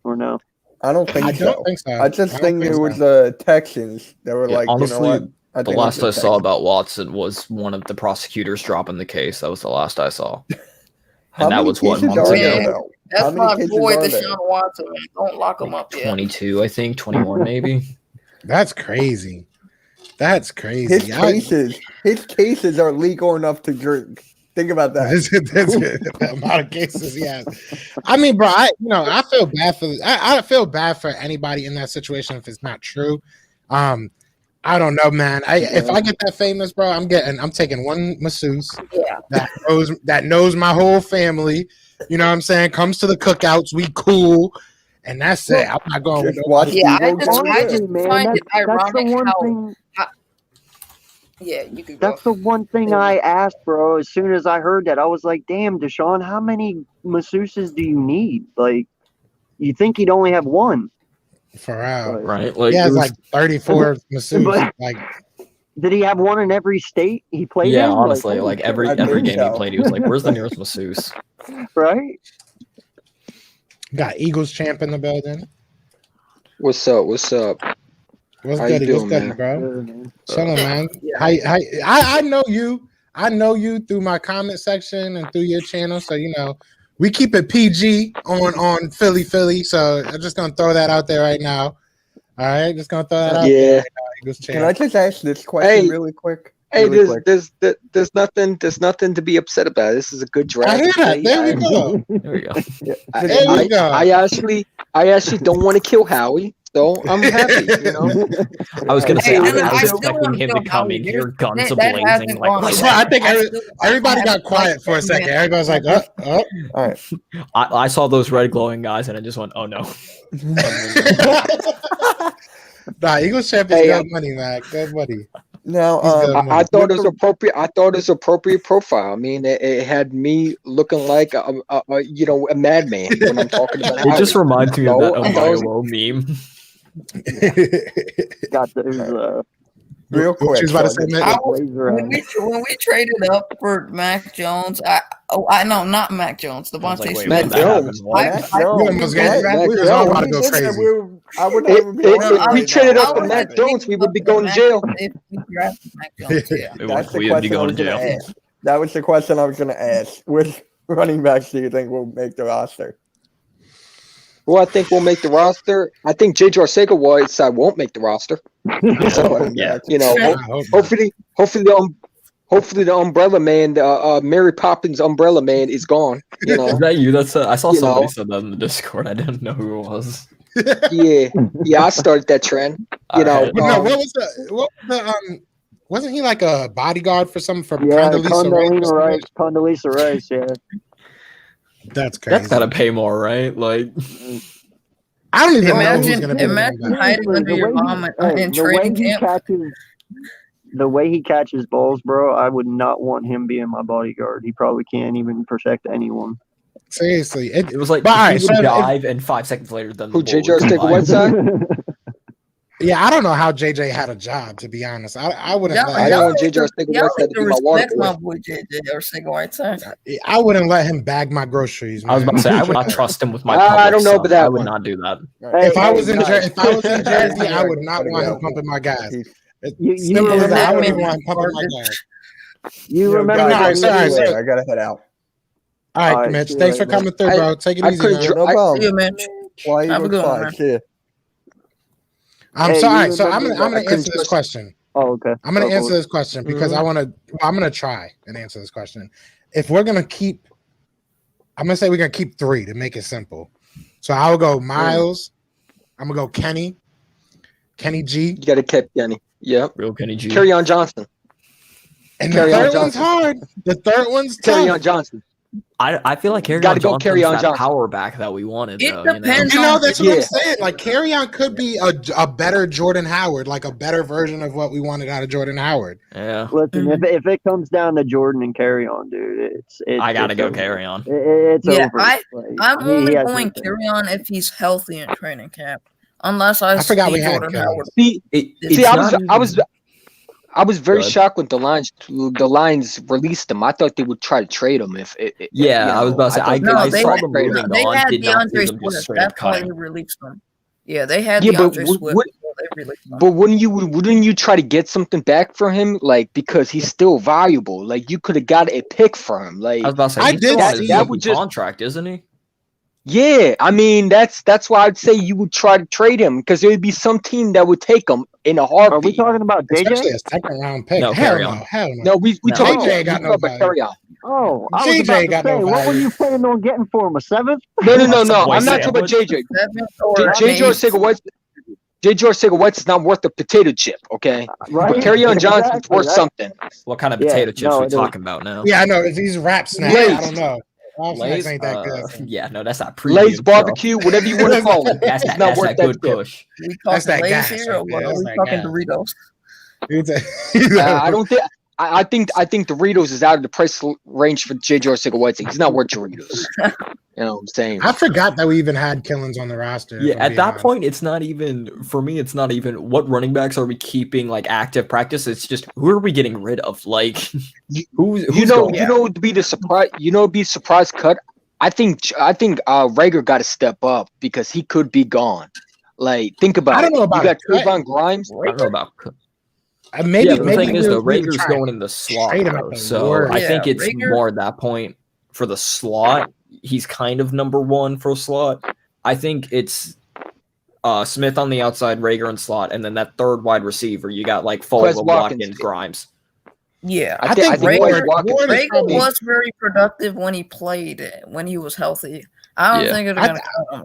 or no?
I don't think
I
so.
don't think so.
I just
don't
think it
so.
was the Texans that were
Yeah,
like,
honestly,
you know what? I
The
think it
last I
was the
saw
Texans.
about Watson was one of the prosecutors dropping the case. That was the last I saw.
How
And that
many
was what,
cases
months
are
ago?
there, though? How
That's
many
my
cases
boy,
are there?
Deshaun Watson. Man. Don't lock him up yet.
22, I think, 21 maybe.
That's crazy. That's crazy.
His cases are legal enough to drink. Think about that.
The amount of cases he has. I mean, bro, I feel bad for I feel bad for anybody in that situation if it's not true. I don't know, man. If I get that famous, bro, I'm taking one masseuse
Yeah.
that knows my whole family. You know what I'm saying? Comes to the cookouts, we cool, and that's it. I'm not going with
Just
nobody.
watch
Yeah, I
Eagles
just,
do
I
it.
just
man,
find
that's
it
the
ironic
one
how,
thing.
yeah, you could go.
That's the one thing I asked, bro. As soon as I heard that, I was like, "Damn, Deshaun, how many masseuses do you need? Like, you think he'd only have one?"
For real.
But,
Right? Like,
He
it
has
was-
like 34 masseuse.
But-
Like,
did he have one in every state he played
yeah,
in?
honestly,
holy
like every
I
every
think
game he
so.
played, he was like, "Where's the nearest masseuse?"
shit, right?
got Eagles champ in the building.
What's up? What's up?
What's
How you
goody? What's
doing,
goody,
man?
bro?
Good, man.
Chilling, man.
Yeah.
I know you. I know you through my comment section and through your channel. So we keep it PG on Philly. So I'm just gonna throw that out there right now. All right, just gonna throw that out there
Yeah.
right now. Eagles
Can I
champ.
just ask this question
Hey,
really quick?
Hey,
Really quick.
there's nothing to be upset about. This is a good draft.
I hear that.
Okay?
There we go.
There we go.
There we go.
I actually don't want to kill Howie, so I'm happy.
I was gonna say,
Hey,
I
and
was
I still
expecting
want
him
to
to come
Howie.
in here, guns
That
blazing.
hasn't
Like,
gone
what's
away.
I think
still-
everybody got
haven't
quiet
liked
for a
that
second.
man.
Everybody was like,
All right.
I saw those red glowing guys, and I just went, "Oh no!"
Nah, Eagles champ is
Hey,
good money, man. Good money.
Now,
He's good.
I thought it was appropriate. I thought it was appropriate profile. I mean, it had me looking like a madman when I'm talking about.
It just
Howie.
reminds me of that
No, I thought it was-
Omayo meme.
Got those
real
What you
quick.
was about to
so
say, Matt?
I-
blazer
When
on.
we traded up for Mac Jones, I know not Mac Jones,
I was
Devontae
like, wait,
Smith.
what
Mac
happened?
Jones.
What?
Mac
I-
Jones.
We almost got-
Hey,
we was all about to
he
go
did that,
crazy.
I would be
If
arguing
we
right
traded
now.
up for Mac Jones, we would be going to jail.
If we drafted Mac Jones, yeah.
That's the
We would be
question I
going
was
to
going to
jail.
ask. That was the question I was going to ask. Which running backs do you think will make the roster?
Well, I think we'll make the roster. I think J.J. Arcega-Whiteside won't make the roster. So,
Yeah.
I hope not.
hopefully the umbrella man, Mary Poppins umbrella man is gone.
Is that you? That's I saw
You
somebody
know.
said that in the Discord. I didn't know who it was.
Yeah, I started that trend.
Alright.
But no, what was the wasn't he like a bodyguard for something for
Yeah,
Condoleezza Rice?
Condoleezza Rice. Condoleezza Rice. Yeah.
That's crazy.
That's gotta pay more, right? Like,
I don't even know who's
Imagine,
gonna be the
imagine
running back.
hiding under your mom in training camp.
The way he catches balls, bro, I would not want him being my bodyguard. He probably can't even protect anyone.
Seriously,
it was like
But, alright,
he would
so if-
dive, and 5 seconds later, then
Who,
the ball
J.J.
would come by.
Arcega-Whiteside?
yeah, I don't know how JJ had a job. To be honest, I wouldn't.
Y'all,
I
Let,
don't
y'all
want J.J.
y'all
Arcega-Whiteside
need
to
to
be my water
respect
boy.
my boy JJ Arcega-Whiteside.
I wouldn't let him bag my groceries.
I was
man.
about to say I would not trust him with my.
I
public
don't know
son.
about that
I would
one.
not do that.
If I was in
guys.
if I was in Jersey, I would not want him pumping my gas.
You
Simple as that. I
remember-
wouldn't even want him pumping my gas.
You
Yo,
remember?
guys,
No,
I
sorry,
need to
sorry.
leave. I gotta head out.
All right,
Alright,
Mitch.
see you
Thanks for
later, man.
coming through, bro. Take it
I
easy,
could've
man.
dr-
No problem.
See you, man.
Why you
Have a
look
good one,
fine?
man.
See ya.
I'm
Hey,
sorry.
you
So I'm
remember
gonna
that I couldn't
answer this
trust-
question.
Oh, okay.
I'm gonna
Go
answer
for it.
this question because I'm gonna try and answer this question. If we're gonna keep, I'm gonna say we're gonna keep 3 to make it simple. So I will go Miles. I'm gonna go Kenny G,
You got to keep Kenny. Yep.
Real Kenny G.
Carry on Johnson.
and
Carry
the
on
third one's
Johnson.
hard. The third one's
Carry
tough.
on Johnson.
I feel like Carry
Gotta
on
go
Johnson's
Carry on
that
Johnson.
power back that we wanted.
It
Though,
depends
You know, that's what I'm
Yeah.
saying. Like Carryon could be a better Jordan Howard, like a better version of what we wanted out of Jordan Howard.
Yeah,
Listen, if it comes down to Jordan and Carry On, dude, it's
I gotta
it's
go
over.
Carry On.
It's
Yeah,
over. Like,
I'm
he
only
has
going
nothing.
carry on if he's healthy in training camp. Unless I
forgot
see
we had
Jordan
Kelly.
Howard.
See,
It's
see, I
not
was very
Good.
shocked when the Lions released him. I thought they would try to trade him.
Yeah, I was about to say, I
No, they
saw
had-
them moving
They
on.
had
Did not see
DeAndre
them just
Swift.
straight up
That's why
cutting.
they released him. Yeah, they had
Yeah, but
DeAndre Swift.
what-
before they released him.
But wouldn't you try to get something back for him? Like, because he's still valuable. Like, you could have got a pick for him. Like,
I was about to say,
I
he's
did
still on
see-
his
that
rookie
would just-
contract, isn't he?
yeah, I mean, that's why I'd say you would try to trade him because there would be some team that would take him in a
Are we
heartbeat.
talking about
Especially
JJ?
a second round pick.
No,
hell
Carry
no,
On.
hell no.
No, we
No.
talk
JJ
about,
got
we
no
talk about
value.
carry on.
Oh, I was
JJ
about to
got no
say, what were
value.
you planning on getting for him? A 7th?
No.
Some
I'm
boy
not talking about
sandwich.
JJ.
Seventh or
J.J.
eighth.
Arcega-White is not worth a potato chip, okay?
Right?
But Carry on Johnson's
Exactly,
worth
right?
something.
What kind of
Yeah,
potato chips
no,
we
it is.
talking about now?
Yeah, I know. If he's rap snacks,
Lay's.
I don't know. All
Lay's,
snacks ain't that good. So.
yeah, no, that's not premium.
Lay's barbecue, whatever you want to call it.
That's
It's
that,
not
that's
worth
that good
that shit.
push.
We
That's
talking
that
Lay's
gas
here, or
right
what?
there.
Are
That's
we
that
talking
gas.
Doritos?
I don't think. I think Doritos is out of the price range for J.J. Arcega-Whiteside. He's not worth Doritos. You know what I'm saying?
I forgot that we even had Killins on the roster.
Yeah,
if I'm
at
being
that
honest.
point, it's not even for me. It's not even what running backs are we keeping like active practice. It's just who are we getting rid of? Like who's going?
You know, to be the surprise. You know, be surprise cut. I think Rager got to step up because he could be gone. Like, think about
I don't
it.
know about
You got
it.
Trayvon Grimes.
I don't know about.
Maybe
Yeah, but the
maybe
thing is, though,
we would
Rager's
try
going in the slot,
trade him
though,
at the
so
worst.
I
Yeah,
think it's
Rager-
more at that point for the slot. He's kind of number one for slot. I think it's Smith on the outside, Rager in slot, and then that third wide receiver. You got like Fuller,
Quez Watkins.
Watkins, Grimes.
Yeah,
I think
Ward is
Rager
probably-
was very productive when he played, when he was healthy. I don't
Yeah.
think they're gonna cut him.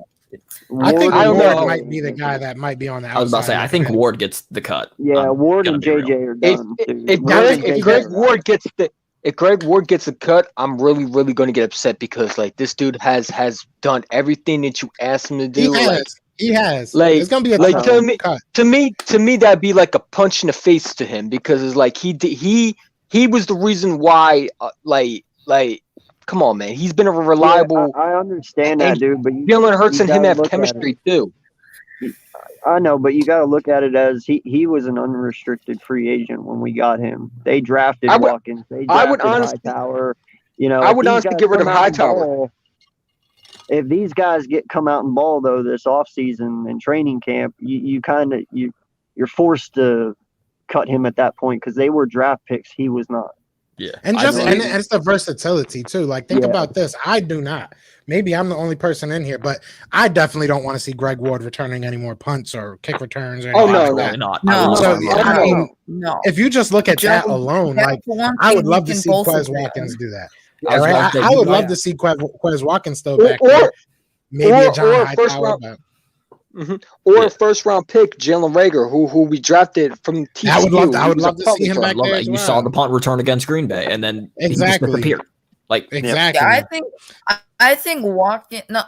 I think
I don't
Ward
know.
might be the guy that might be on the outside.
I was about to say, I think
looking at it.
Ward gets the cut.
Yeah,
I'm
Ward
gonna
and
be real.
JJ are
If
done. too.
if
Ward and
Greg,
JJ
if Greg
are done.
Ward gets if Greg Ward gets a cut, I'm really going to get upset because like this dude has done everything that you asked him to do.
He has.
Like-
It's gonna be a
like,
tough
tell me-
cut.
To me, that'd be like a punch in the face to him because it's like he was the reason why. Come on, man, he's been a reliable.
Yeah, I understand that,
and
dude, but
Jalen Hurts
you
and him
gotta
have
look at
chemistry too.
I know, but you got to look at it as he was an unrestricted free agent when we got him. They drafted
I would-
Watkins. They
I
drafted
would honestly-
Hightower. You know,
I
if
would
these
honestly
guys
get rid of
come out and
Hightower.
ball- If these guys come out and ball though this offseason and training camp, you're forced to cut him at that point because they were draft picks. He was not.
Yeah,
And
I
just
agree.
and it's the versatility too. Like think
Yeah.
about this. I do not. Maybe I'm the only person in here, but I definitely don't want to see Greg Ward returning any more punts or kick returns or
Oh,
anything
no,
like
no.
that.
Absolutely not.
No.
I would
So,
not.
yeah, I mean,
No.
if you just look at that
Joe,
alone,
that
like
for one
I
thing,
would
you
love to
can
see
both
Quez
agree
Watkins
on.
do that.
I was
All
about
right,
to say,
I
you
would
might-
love to see Quez Watkins still
Or-
back there. Maybe
or
a John
a first
Hightower.
round-
But
Or
Yeah.
a first round pick, Jalen Rager, who we drafted from TCU.
I would
He
love
was a
to see
public
him
draft.
back
Love
there
that.
as
You
well.
saw the punt return against Green Bay, and then he
Exactly.
just disappeared. Like,
Exactly.
Yeah, I think Watkins. No,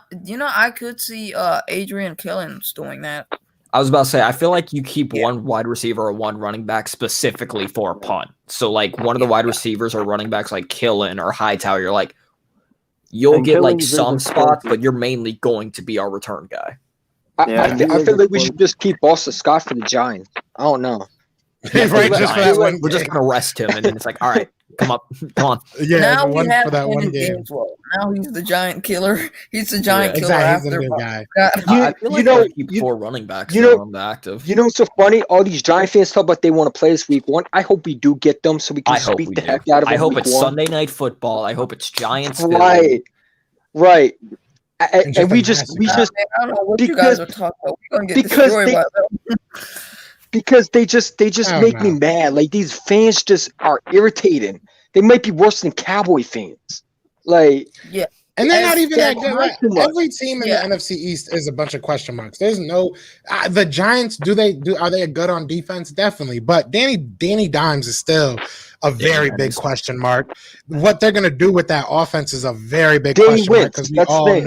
I could see Adrian Killins doing that.
I was about to say, I feel like you keep
Yeah.
one wide receiver or one running back specifically for a punt. So, like, one of the wide receivers or running backs like Killen or Hightower, you're like, you'll
And
get like
Killings is
some spots,
explosive.
but you're mainly going to be our return guy.
Yeah,
I
he
feel
is
like we
explosive.
should just keep Boston Scott for the Giants. I don't know.
Right, just for that one.
We're just gonna rest him, and then it's like, all right, come on.
Yeah,
now
the one
we have
for that one
Brandon
game.
Gainwell. Now he's the giant killer. He's the giant killer
Exactly. He's
after
the new guy.
Scott.
I feel like
you know-
we'll keep
you-
4 running backs
you know-
on the active.
You know what's so funny? All these Giant fans talk about they want to play this week one. I hope we do get them so we can
I hope
beat
we
the
do.
heck out of them.
I hope
week
it's
one.
Sunday night football. I hope it's Giants. Philly.
Right.
And
And we
just
just
a
we
massive-
just
Man, I don't know what you guys are talking about. We're gonna get
because
destroyed
they-
by them.
because they just
Oh,
make me
no.
mad. Like these fans just are irritating. They might be worse than Cowboy fans. Like
And they're
As
not even that
Jack
good. Like,
too much.
every team in
Yeah.
the NFC East is a bunch of question marks. There's no the Giants. Are they good on defense? Definitely, but Danny Dimes is still a very
that
big
is-
question mark. What they're gonna do with that offense is a very big
Danny
question mark
Wentz,
because we
that's the
all
thing.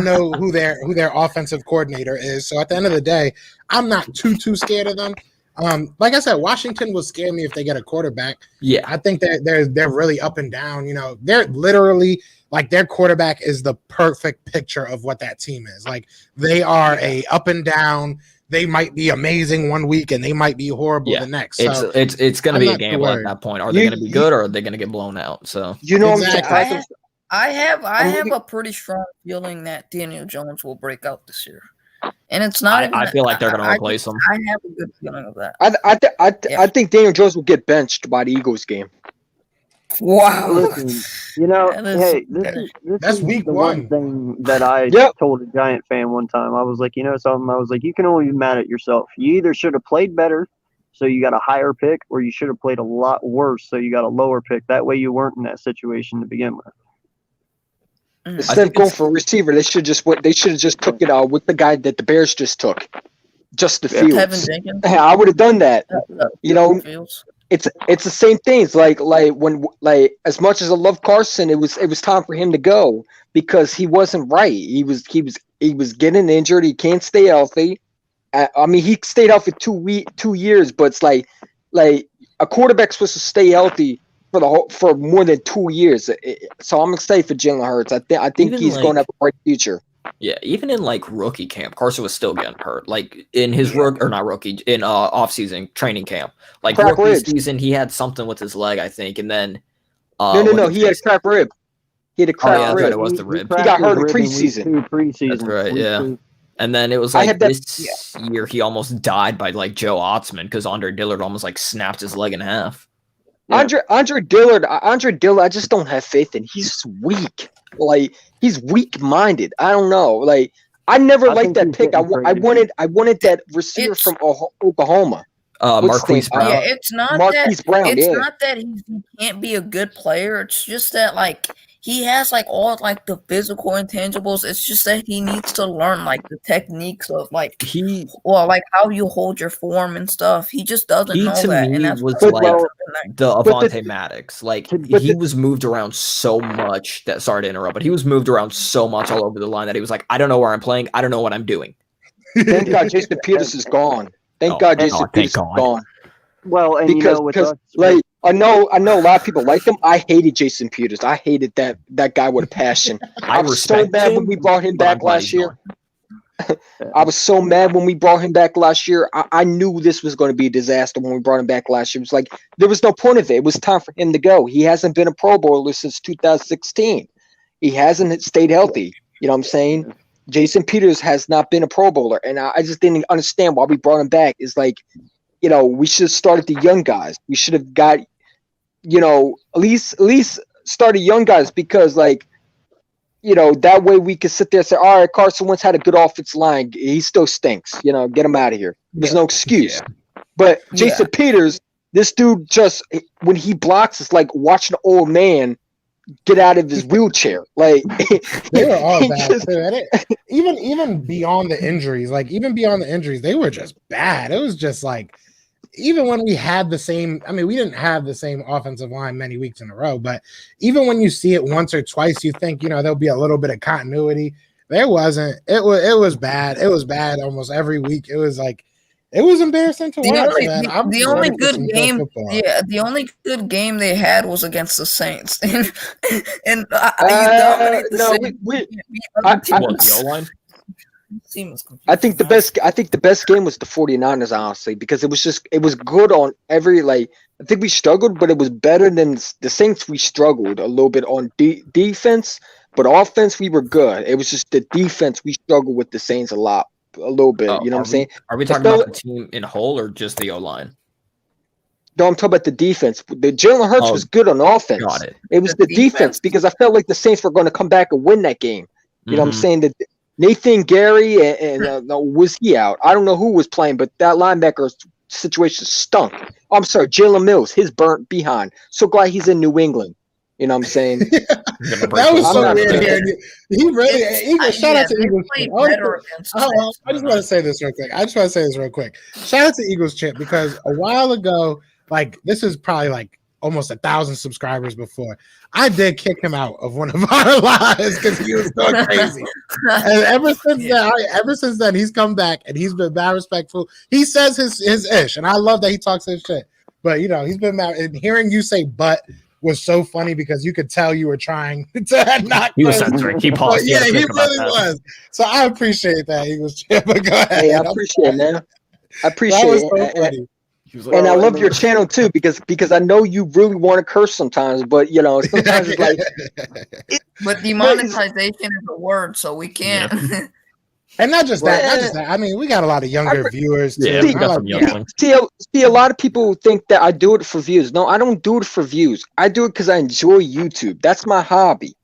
know who their offensive coordinator is. So at the end of the day, I'm not too scared of them. Like I said, Washington will scare me if they get a quarterback.
Yeah,
I think that they're really up and down. You know, they're literally like their quarterback is the perfect picture of what that team is. Like they are a up and down. They might be amazing one week and they might be horrible
Yeah.
the next. So
it's going to
I'm
be a
not too
gamble at
worried.
that point. Are they
You-
going to be good or are they going to get blown out? So
you know
Exactly.
what I'm saying?
I have
I'm
a pretty strong feeling that Daniel Jones will break out this year, and it's not. even,
I feel like they're going to
I-
replace him.
I have a good feeling of that.
I think Daniel Jones will get benched by the Eagles game.
Wow.
Listen, you know,
That is-
hey, this
That's
is
week
the
one.
thing that I
Yep.
told a Giant fan one time. I was like, you know something? I was like, you can only be mad at yourself. You either should have played better, so you got a higher pick, or you should have played a lot worse, so you got a lower pick. That way you weren't in that situation to begin with.
Instead of going for a receiver, they should have just took it with the guy that the Bears just took, just the
Yeah.
Fields.
Kevin Jenkins.
Yeah, I would have done that. You know,
Fields.
it's the same thing. It's like when as much as I love Carson, it was time for him to go because he wasn't right. He was getting injured. He can't stay healthy. I mean, he stayed out for 2 years, but it's like a quarterback's supposed to stay healthy for more than 2 years. So I'm excited for Jalen Hurts. I think
Even,
he's going to have a bright future.
Yeah, even in like rookie camp, Carson was still getting hurt. Like in his off-season training camp, like
Crack
rookie
ribs.
season, he had something with his leg, I think, and then
No. He had a cracked rib. He had a cracked
that's
rib.
right, it was the rib.
He got hurt in
Week
preseason.
2 preseason.
That's right,
Week
yeah.
2.
And then it was
I
like
had that-
this year he almost died by like Joe Otzman because Andre Dillard almost like snapped his leg in half.
Yeah.
Andre Dillard, I just don't have faith in. He's weak. Like he's weak-minded. I don't know. Like I never
I
liked
think
that
he's
pick.
getting traded.
I wanted that receiver
It's-
from Oklahoma. What's
Marquise
the name?
Brown.
Yeah, it's not
Marquise
that
Brown,
it's
yeah.
not that he can't be a good player. It's just that like he has like all like the physical intangibles. It's just that he needs to learn like the techniques of like like how you hold your form and stuff. He just doesn't
He
know
to
that,
me
and that's
was
why
like
something
the
But the-
Avonte Maddox. Like
but
he
the-
was moved around so much that sorry to interrupt, but he was moved around so much all over the line that he was like, I don't know where I'm playing, I don't know what I'm doing.
Thank God Jason Peters is gone. Thank
Oh,
God
thank
Jason
God,
Peters is
thank God.
gone.
Well, and
Because
with us,
like I know a lot of people like him. I hated Jason Peters. I hated that guy with a passion. I was so
respect
mad
him,
when we brought him
but I'm
back
glad
last
he's
year.
gone.
I was so mad when we brought him back last year. I knew this was going to be a disaster when we brought him back last year. It was like there was no point of it. It was time for him to go. He hasn't been a Pro Bowler since 2016. He hasn't stayed healthy. You know what I'm saying? Jason Peters has not been a Pro Bowler, and I just didn't understand why we brought him back. It's like, we should have started the young guys. We should have got, at least started young guys because, like, that way we could sit there and say, all right, Carson Wentz had a good offensive line. He still stinks. Get him out of here. There's no excuse. But Jason Peters, this dude just, when he blocks, it's like watching an old man get out of his wheelchair. Like
They were all bad
just-
too. And even beyond the injuries, they were just bad. It was just like, even when we had the same, we didn't have the same offensive line many weeks in a row, but even when you see it once or twice, you think, there'll be a little bit of continuity. There wasn't. It was bad. It was bad almost every week. It was like, it was embarrassing to watch, man. I'm
the
just
only
ready for some
good game,
football.
the only good game they had was against the Saints, and you dominate the
no,
Saints.
we-
You beat other
I-
What,
teams.
the O-line?
Seems
I think the best game was the 49ers, honestly, because it was good on every, like, I think we struggled, but it was better than the Saints. We struggled a little bit on defense, but offense we were good. It was just the defense we struggled with the Saints a little bit. You know what I'm saying?
Are we talking about the team in whole or just the O-line?
No, I'm talking about the defense. The Jalen Hurts was good on offense.
Got it.
It was
The
the defense
defense.
because I felt like the Saints were going to come back and win that game. You know what I'm
Mhm.
saying? That Nathan Gary and was he out? I don't know who was playing, but that linebacker situation stunk. Oh, I'm sorry, Jalen Mills, his burnt behind. So glad he's in New England. You know what I'm saying?
That was so
I'm
weird.
not-
Hearing you. He really, Eagles, shout out to
they
Eagles.
played
Oh,
better against the
Oh,
Saints.
I just want to say this real quick. Shout out to Eagles Chip because a while ago, like this is probably like almost 1,000 subscribers before, I did kick him out of one of our lives because he was going crazy. And ever since then, he's come back and he's been mad respectful. He says his ish, and I love that he talks his shit. But he's been mad. And hearing you say "but" was so funny because you could tell you were trying to not.
He was
curse.
censoring. He
But
paused.
yeah, he
think about
really
that.
was. So I appreciate that, Eagles Chip. But go ahead.
Hey, I appreciate it, man. I
That
appreciate
was
it.
so
And-
funny.
He was like,
And I
Well,
love your channel too because I know you really want to curse sometimes, but sometimes it's like
But demonetization is a word, so we can't.
And not just that.
Well,
We got a lot of younger viewers too.
Yeah, we
I
got
like-
some younglings.
see a lot of people think that I do it for views. No, I don't do it for views. I do it because I enjoy YouTube. That's my hobby.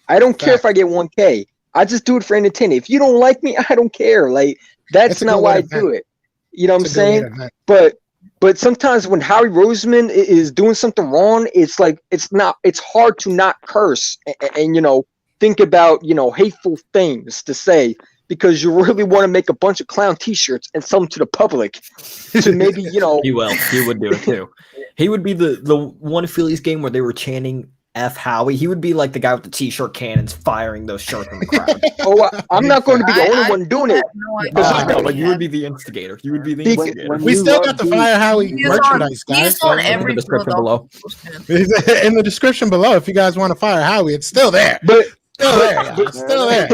I don't care if I get 1K. I just do it for entertainment. If you don't like me, I don't care. Like that's
It's a
not
good
why
way
I
to
do
vent.
it. You know what I'm
It's a good way
saying?
to vent.
But sometimes when Harry Roseman is doing something wrong, it's like it's hard to not curse and think about hateful things to say because you really want to make a bunch of clown T-shirts and sell them to the public to maybe
He will. He would do it too. He would be the one Phillies game where they were chanting F Howie. He would be like the guy with the t-shirt cannons firing those shirts in the crowd.
Oh, I'm not going to be the only one doing it.
I know, but you would be the instigator. You would be the instigator.
We still got the Fire Howie merchandise, guys.
He's on
in the
every
description below.
In the description below, if you guys want to fire Howie, it's still there.
But
Still there, guys. Still there.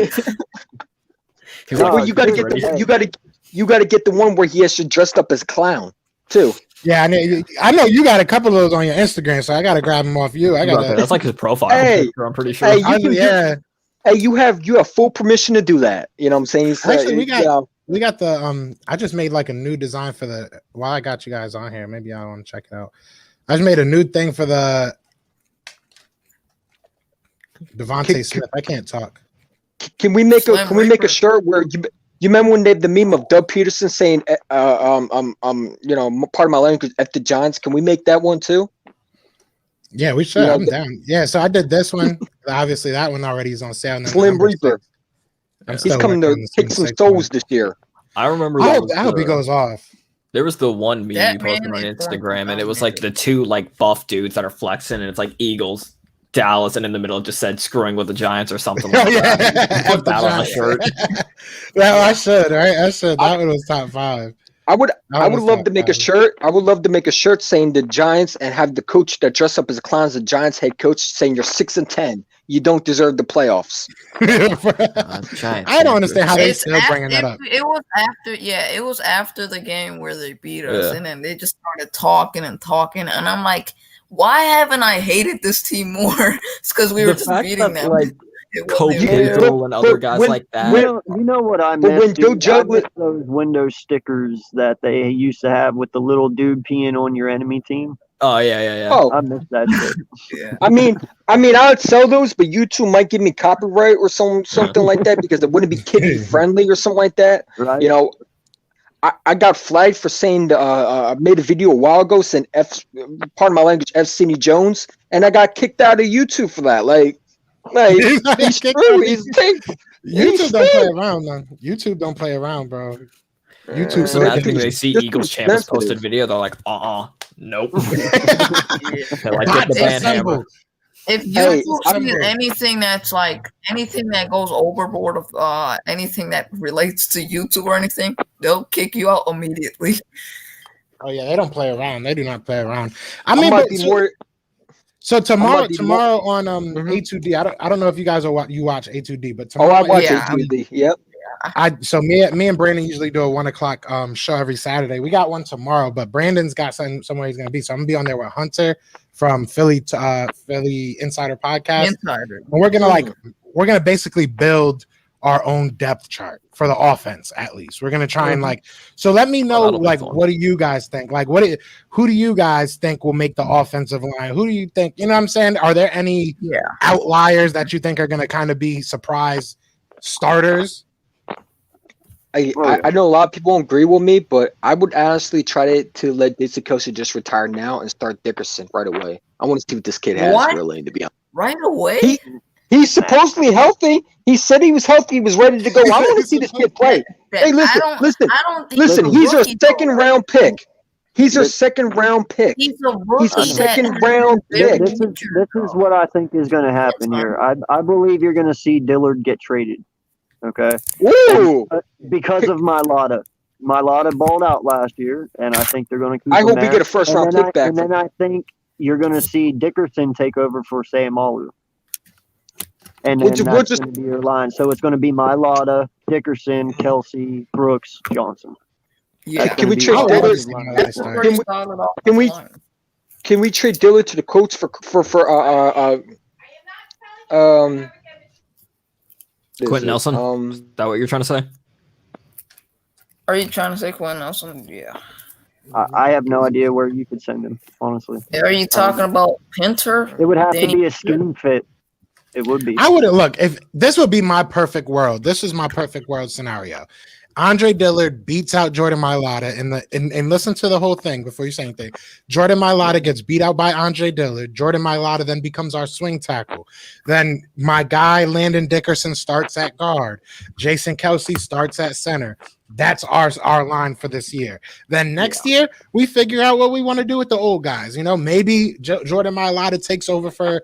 well, you got to get you got to get the one where he has to dressed up as a clown too.
Yeah, I know you got a couple of those on your Instagram, so I got to grab them off you.
That's like his profile picture, I'm pretty sure.
Hey, you have full permission to do that. You know what I'm saying? So,
actually, we got the I just made like a new design for the. While I got you guys on here, maybe I want to check it out. I just made a new thing for the Devontae Smith. I can't talk.
Can we make a shirt where you remember when they had the meme of Doug Peterson saying pardon my language, F the Giants? Can we make that one too?
Yeah, we should. I'm down. Yeah, so I did this one. Obviously, that one already is on sale.
Slim Reaper. He's coming to take some souls this year.
I remember.
I hope he goes off.
There was the one meme you posted on Instagram, and it was like the two like buff dudes that are flexing, and it's like Eagles, Dallas, and in the middle it just said "screwing with the Giants" or something like that. Put that on a shirt.
Well, I should. Right, I should. That one was top 5.
I would love to make a shirt. I would love to make a shirt saying the Giants and have the coach that dress up as a clown as the Giants head coach saying you're 6-10. You don't deserve the playoffs.
I don't understand how they still bringing that up.
It was after the game where they beat us, and then they just started talking, and I'm like, why haven't I hated this team more? It's because we were just beating them.
Like, Kobe and other guys like that.
You know what I miss? I miss those window stickers that they used to have with the little dude peeing on your enemy team.
Oh yeah.
Oh,
I miss that shit.
Yeah. I mean, I would sell those, but YouTube might give me copyright or something like that because it wouldn't be kid friendly or something like that.
Right.
You know, I got flagged for saying I made a video a while ago saying pardon my language, F. Cindy Jones, and I got kicked out of YouTube for that. Like he's true.
YouTube don't play around, man. YouTube don't play around, bro. YouTube.
So I think they see Eagles Champions posted video, they're like, nope. They're like, get the band hammer.
If YouTube sees anything that's like anything that goes overboard of anything that relates to YouTube or anything, they'll kick you out immediately.
Oh yeah, they don't play around. They do not play around. So tomorrow on A2D, I don't know if you guys watch A2D, but tomorrow
I watch A2D. Yep.
So me and Brandon usually do a 1:00 show every Saturday. We got one tomorrow, but Brandon's got somewhere he's gonna be. So I'm gonna be on there with Hunter from Philly Insider Podcast. And we're gonna basically build our own depth chart for the offense. At least we're gonna try and so let me know what do you guys think? Like who do you guys think will make the offensive line? Who do you think, you know what I'm saying? Are there any outliers that you think are gonna kind of be surprise starters?
I know a lot of people won't agree with me, but I would honestly try to let Dixie just retire now and start Dickerson right away. I want to see what this kid has really, to be honest.
Right away?
He's supposedly healthy. He said he was healthy. He was ready to go. I want to see this kid play. Hey, listen. He's our second round pick. He's a second round pick.
He's a
second round pick.
This is what I think is going to happen here. I believe you're going to see Dillard get traded. Okay.
Ooh.
Because of Mailata. Mailata balled out last year, and I think they're going to keep
I
him
hope
there.
we get a first round pick back.
And then I think you're going to see Dickerson take over for Sam Alu. And then that's going to be your line. So it's going to be Mailata, Dickerson, Kelsey, Brooks, Johnson.
Yeah.
Can we trade Dillard? Can we trade Dillard to the Colts for
Quentin Nelson? Is that what you're trying to say?
Are you trying to say Quentin Nelson? Yeah.
I have no idea where you could send him, honestly.
Are you talking about Pinter?
It would have to be a scheme fit. It would be.
I wouldn't look if this would be my perfect world. This is my perfect world scenario. Andre Dillard beats out Jordan Mailata and listen to the whole thing before you say anything. Jordan Mailata gets beat out by Andre Dillard. Jordan Mailata then becomes our swing tackle. Then my guy Landon Dickerson starts at guard. Jason Kelsey starts at center. That's our line for this year. Then next year we figure out what we want to do with the old guys. You know, maybe Jordan Mailata takes over for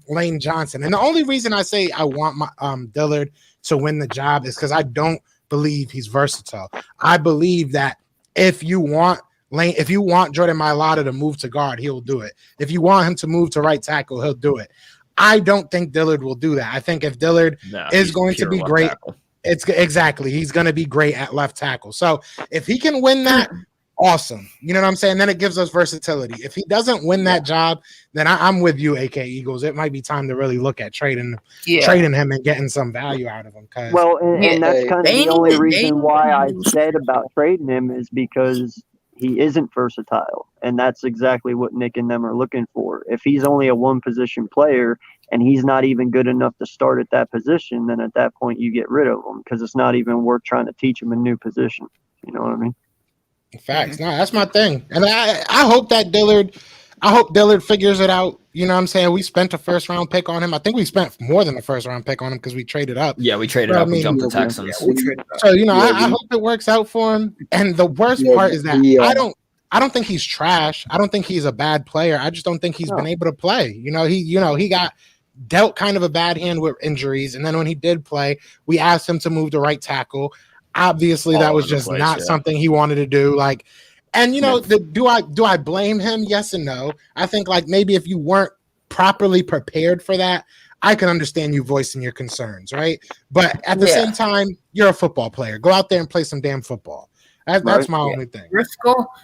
Lane Johnson. And the only reason I say I want my Dillard to win the job is because I don't believe he's versatile. I believe that if you want Jordan Mailata to move to guard, he'll do it. If you want him to move to right tackle, he'll do it. I don't think Dillard will do that. I think if Dillard is going to be great, he's going to be great at left tackle. So if he can win that, awesome. You know what I'm saying? Then it gives us versatility. If he doesn't win that job, then I'm with you, AK Eagles. It might be time to really look at trading him and getting some value out of him.
Well, and that's kind of the only reason why I said about trading him is because he isn't versatile. And that's exactly what Nick and them are looking for. If he's only a one-position player and he's not even good enough to start at that position, then at that point you get rid of him because it's not even worth trying to teach him a new position. You know what I mean?
Facts. No, that's my thing. And I hope that Dillard figures it out. You know what I'm saying? We spent a first round pick on him. I think we spent more than a first round pick on him because we traded up.
Yeah, we traded up. We jumped the Texans.
So, you know, I hope it works out for him. And the worst part is that I don't think he's trash. I don't think he's a bad player. I just don't think he's been able to play. He got dealt kind of a bad hand with injuries. And then when he did play, we asked him to move to right tackle. Obviously, that was just not something he wanted to do. Do I blame him? Yes and no. I think maybe if you weren't properly prepared for that, I can understand you voicing your concerns, right? But at the same time, you're a football player. Go out there and play some damn football. That's my only thing.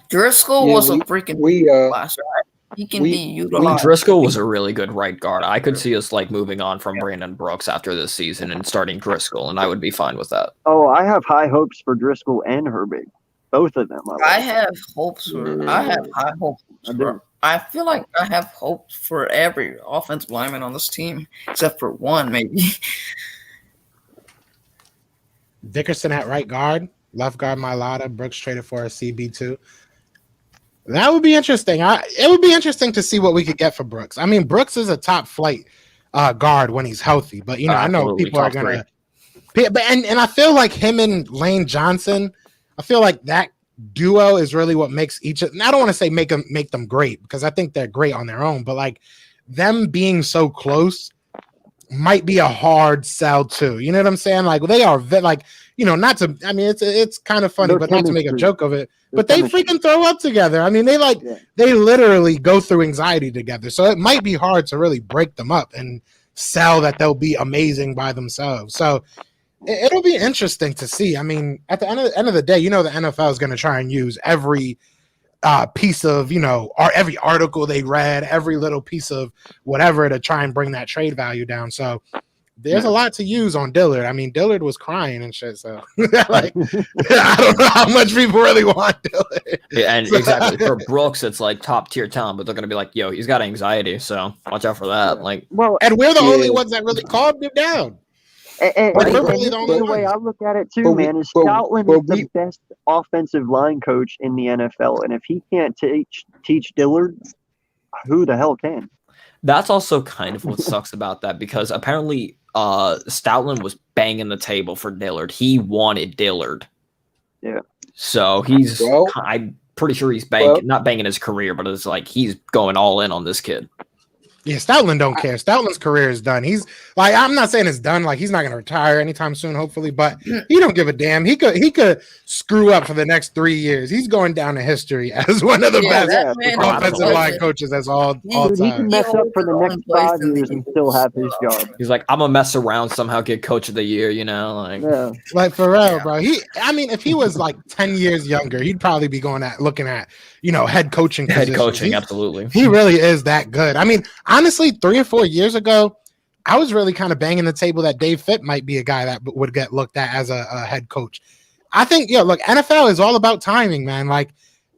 Driscoll was a freaking class, right? He can be utilized.
Driscoll was a really good right guard. I could see us moving on from Brandon Brooks after this season and starting Driscoll, and I would be fine with that.
Oh, I have high hopes for Driscoll and Herbig. Both of them.
I have high hopes for. I feel like I have hopes for every offensive lineman on this team except for one, maybe.
Dickerson at right guard, left guard Mailata, Brooks traded for a CB2. That would be interesting. It would be interesting to see what we could get for Brooks. I mean, Brooks is a top flight guard when he's healthy, but I know people are gonna. But I feel like him and Lane Johnson, I feel like that duo is really what makes each. And I don't want to say make them great because I think they're great on their own, but them being so close might be a hard sell too. You know what I'm saying? They are not to. I mean, it's kind of funny, but not to make a joke of it. But they freaking throw up together. I mean, they literally go through anxiety together. So it might be hard to really break them up and sell that they'll be amazing by themselves. So it'll be interesting to see. I mean, at the end of the day, the NFL is going to try and use every piece of, or every article they read, every little piece of whatever to try and bring that trade value down. So there's a lot to use on Dillard. I mean, Dillard was crying and shit. So I don't know how much people really want Dillard.
Yeah, and exactly for Brooks, it's top tier talent, but they're gonna be like, yo, he's got anxiety, so watch out for that.
And we're the only ones that really calmed him down.
We're really the only way I look at it too, man, is Stoutland is the best offensive line coach in the NFL, and if he can't teach Dillard, who the hell can?
That's also kind of what sucks about that because apparently Stoutland was banging the table for Dillard. He wanted Dillard.
Yeah.
So I'm pretty sure he's not banging his career, but it's he's going all in on this kid.
Yeah, Stoutland don't care. Stoutland's career is done. He's I'm not saying it's done. He's not going to retire anytime soon, hopefully, but he don't give a damn. He could screw up for the next 3 years. He's going down in history as one of the best offensive line coaches as all time.
He can mess up for the next 5 years and still have his job.
He's I'm gonna mess around, somehow get coach of the year.
For real, bro. If he was 10 years younger, he'd probably be looking at head coaching.
Head coaching, absolutely.
He really is that good. I mean, honestly, 3 or 4 years ago, I was really kind of banging the table that Dave Fitt might be a guy that would get looked at as a head coach. I think, NFL is all about timing, man.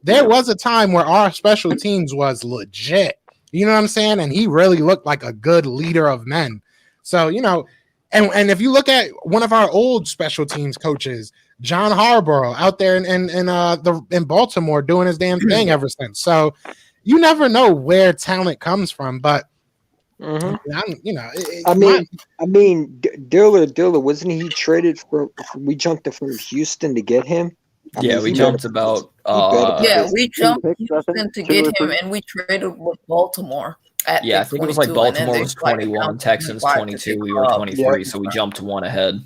There was a time where our special teams was legit. You know what I'm saying? And he really looked like a good leader of men. So, and if you look at one of our old special teams coaches, John Harbaugh out there in Baltimore doing his damn thing ever since. So you never know where talent comes from, but
Diller, wasn't he traded for? We jumped from Houston to get him.
We jumped about.
We jumped
picks, I think,
Houston to
2
get
or
him,
3.
and we traded with Baltimore. I
think it was like Baltimore was 21, Texans 22, we were 23, so we jumped one ahead.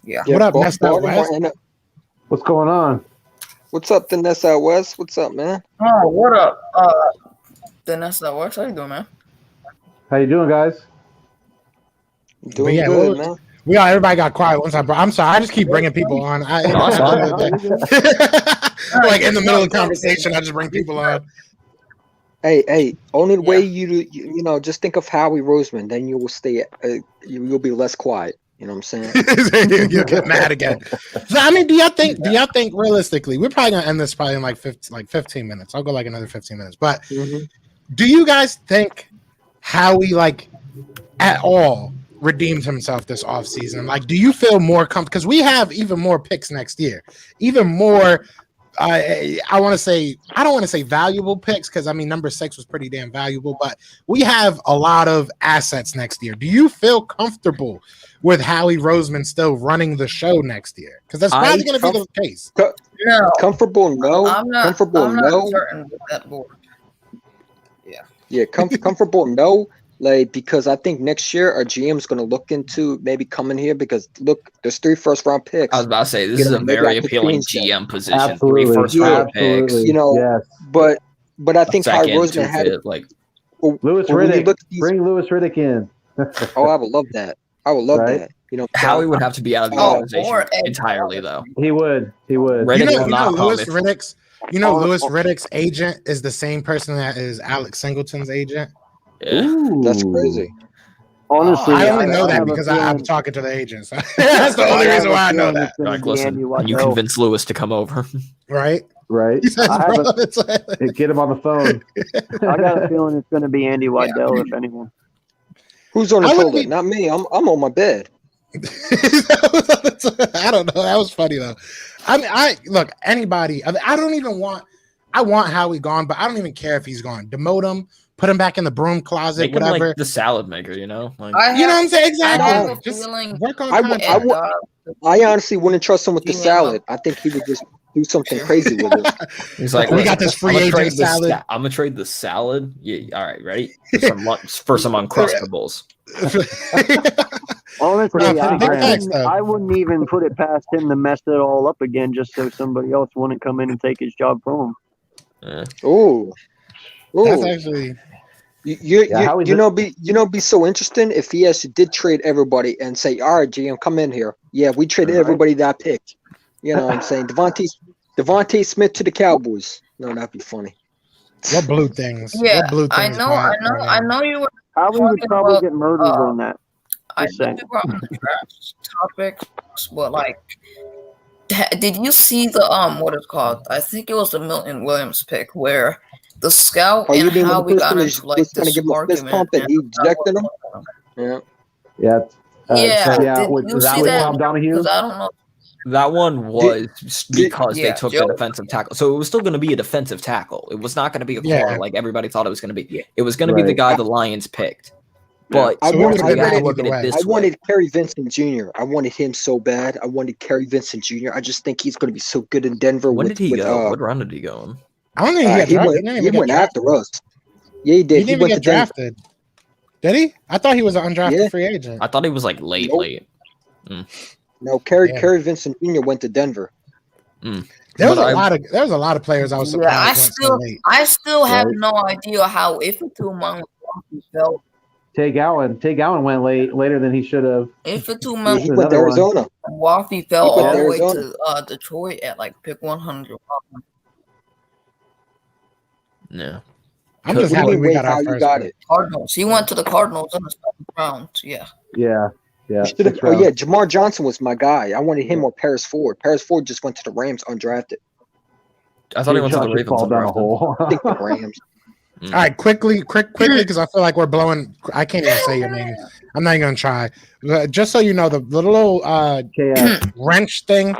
Yeah.
What up, Nest Out West?
What's going on?
What's up, the Nest Out West? What's up, man?
Oh, what up? The Nest Out West. How you doing, man?
How you doing, guys?
Doing
yeah,
good, man.
Everybody got quiet once I'm sorry. I just keep bringing people on. Like in the middle of the conversation, I just bring people on.
Hey, only way you just think of Howie Roseman, then you will stay. You'll be less quiet. You know what I'm saying?
You'll get mad again. So, I mean, do y'all think realistically, we're probably gonna end this probably in like 15 minutes. I'll go like another 15 minutes. But do you guys think Howie at all redeemed himself this offseason? Like, do you feel more comfortable? Because we have even more picks next year, even more. I don't want to say valuable picks, because I mean number 6 was pretty damn valuable, but we have a lot of assets next year. Do you feel comfortable with Howie Roseman still running the show next year? Because that's probably going to be the case.
No,
comfortable. No,
I'm not.
Comfortable.
I'm not
no.
certain with that board.
Yeah, comfortable. No. Like, because I think next year our GM's going to look into maybe coming here, because look, there's 3 first-round picks.
I was about to say, this is a very appealing GM position.
Absolutely.
3 first-round picks.
Yes.
But I think Howie Roseman had
Lewis Riddick. Bring Lewis Riddick in.
Oh, I would love that. I would love that.
Howie would have to be out of the organization entirely, though.
He would.
Lewis Riddick's agent is the same person that is Alex Singleton's agent.
Yeah.
Ooh.
That's crazy.
Honestly,
I only know that because I'm talking to the agent. So that's the only reason why I know that.
Like, listen, you convince Lewis to come over,
right?
Right.
He says,
get him on the phone.
I got a feeling it's going to be Andy Waddell, if anyone.
Who's on the toilet? Not me. I'm on my bed.
I don't know. That was funny though. I mean, look, anybody. I want Howie gone, but I don't even care if he's gone. Demote him. Put him back in the broom closet,
make him
whatever.
like the salad maker, you know? Like,
you know what I'm saying? Exactly.
Just
work on
I honestly wouldn't trust him with the salad. I think he would just do something crazy with it.
He's like,
we got this free agent salad.
I'm gonna trade the salad. Yeah, all right, ready? For some Uncrustables.
Honestly,
I
I wouldn't even put it past him to mess it all up again just so somebody else wouldn't come in and take his job from him.
Oh,
that's actually.
Be so interesting if he actually did trade everybody and say, all right, GM, come in here. Yeah, we traded everybody that picked. You know what I'm saying? Devontae Smith to the Cowboys. No, that'd be funny.
What blue things?
Yeah,
what blue things
I know you were.
Howie would probably get murdered on that.
I know you brought up the draft topics, but like, did you see the what it's called? I think it was the Milton Williams pick where the scout and how we got into like this argument.
And he ejected him.
Yeah.
Did you see that?
Tom Donahue?
Because I don't know.
That one was because they took the defensive tackle. So it was still going to be a defensive tackle. It was not going to be a corner like everybody thought it was going to be. It was going to be the guy the Lions picked. But
I wanted Kerry Vincent Jr. I wanted him so bad. I wanted Kerry Vincent Jr. I just think he's going to be so good in Denver.
When did he go? What round did he go in?
I don't think
he went after us. Yeah, he did.
He didn't get drafted. Did he? I thought he was an undrafted free agent.
I thought he was like late.
No, Kerry Vincent Jr. went to Denver.
There was a lot of players I was surprised.
I still have no idea how Ifeatuman felt.
Tay Gowan went later than he should have.
Ifeatuman
he went to Arizona.
Waffy fell all the way to Detroit at like pick 100.
No.
I'm just happy we got our first pick.
Cardinals. He went to the Cardinals in the 7th round. Yeah.
Jamar Johnson was my guy. I wanted him or Paris Ford. Paris Ford just went to the Rams undrafted.
I thought he went to the Ravens undrafted.
I think the Rams.
All right, quickly, because I feel like we're blowing. I can't even say your name. I'm not even gonna try. Just so you know, the little wrench thing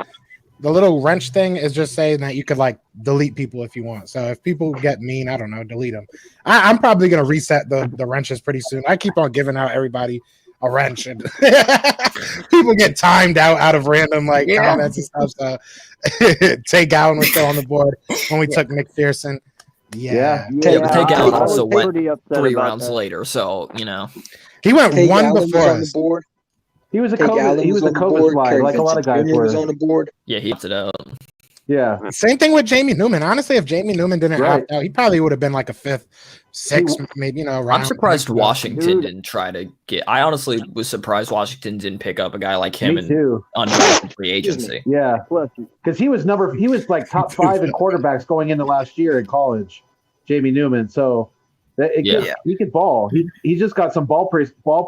wrench thing is just saying that you could like delete people if you want. So if people get mean, I don't know, delete them. I'm probably gonna reset the wrenches pretty soon. I keep on giving out everybody a wrench, and people get timed out of random like comments and stuff. So Take Allen was still on the board when we took McPherson.
Take Allen also went
pretty upset
3
about
rounds
that.
later, so you know
he went
Take
one
Allen
before
was on the
us.
board.
He was a
Take Allen
COVID. He was a
on the
COVID
board.
slide,
Kerry
like a lot of
Vincent
guys
Jr. was
were.
on the board.
yeah, he opted out.
Yeah.
Same thing with Jamie Newman. Honestly, if Jamie Newman didn't
Right.
opt out, he probably would have been like a 5th, 6th, maybe round.
I'm surprised Washington
Dude.
didn't try to get. I honestly was surprised Washington didn't pick up a guy like him
Me
in
too.
undrafted free agency.
Yeah. Because he was like top 5 in quarterbacks going into last year in college, Jamie Newman. So he could ball. He just got some ball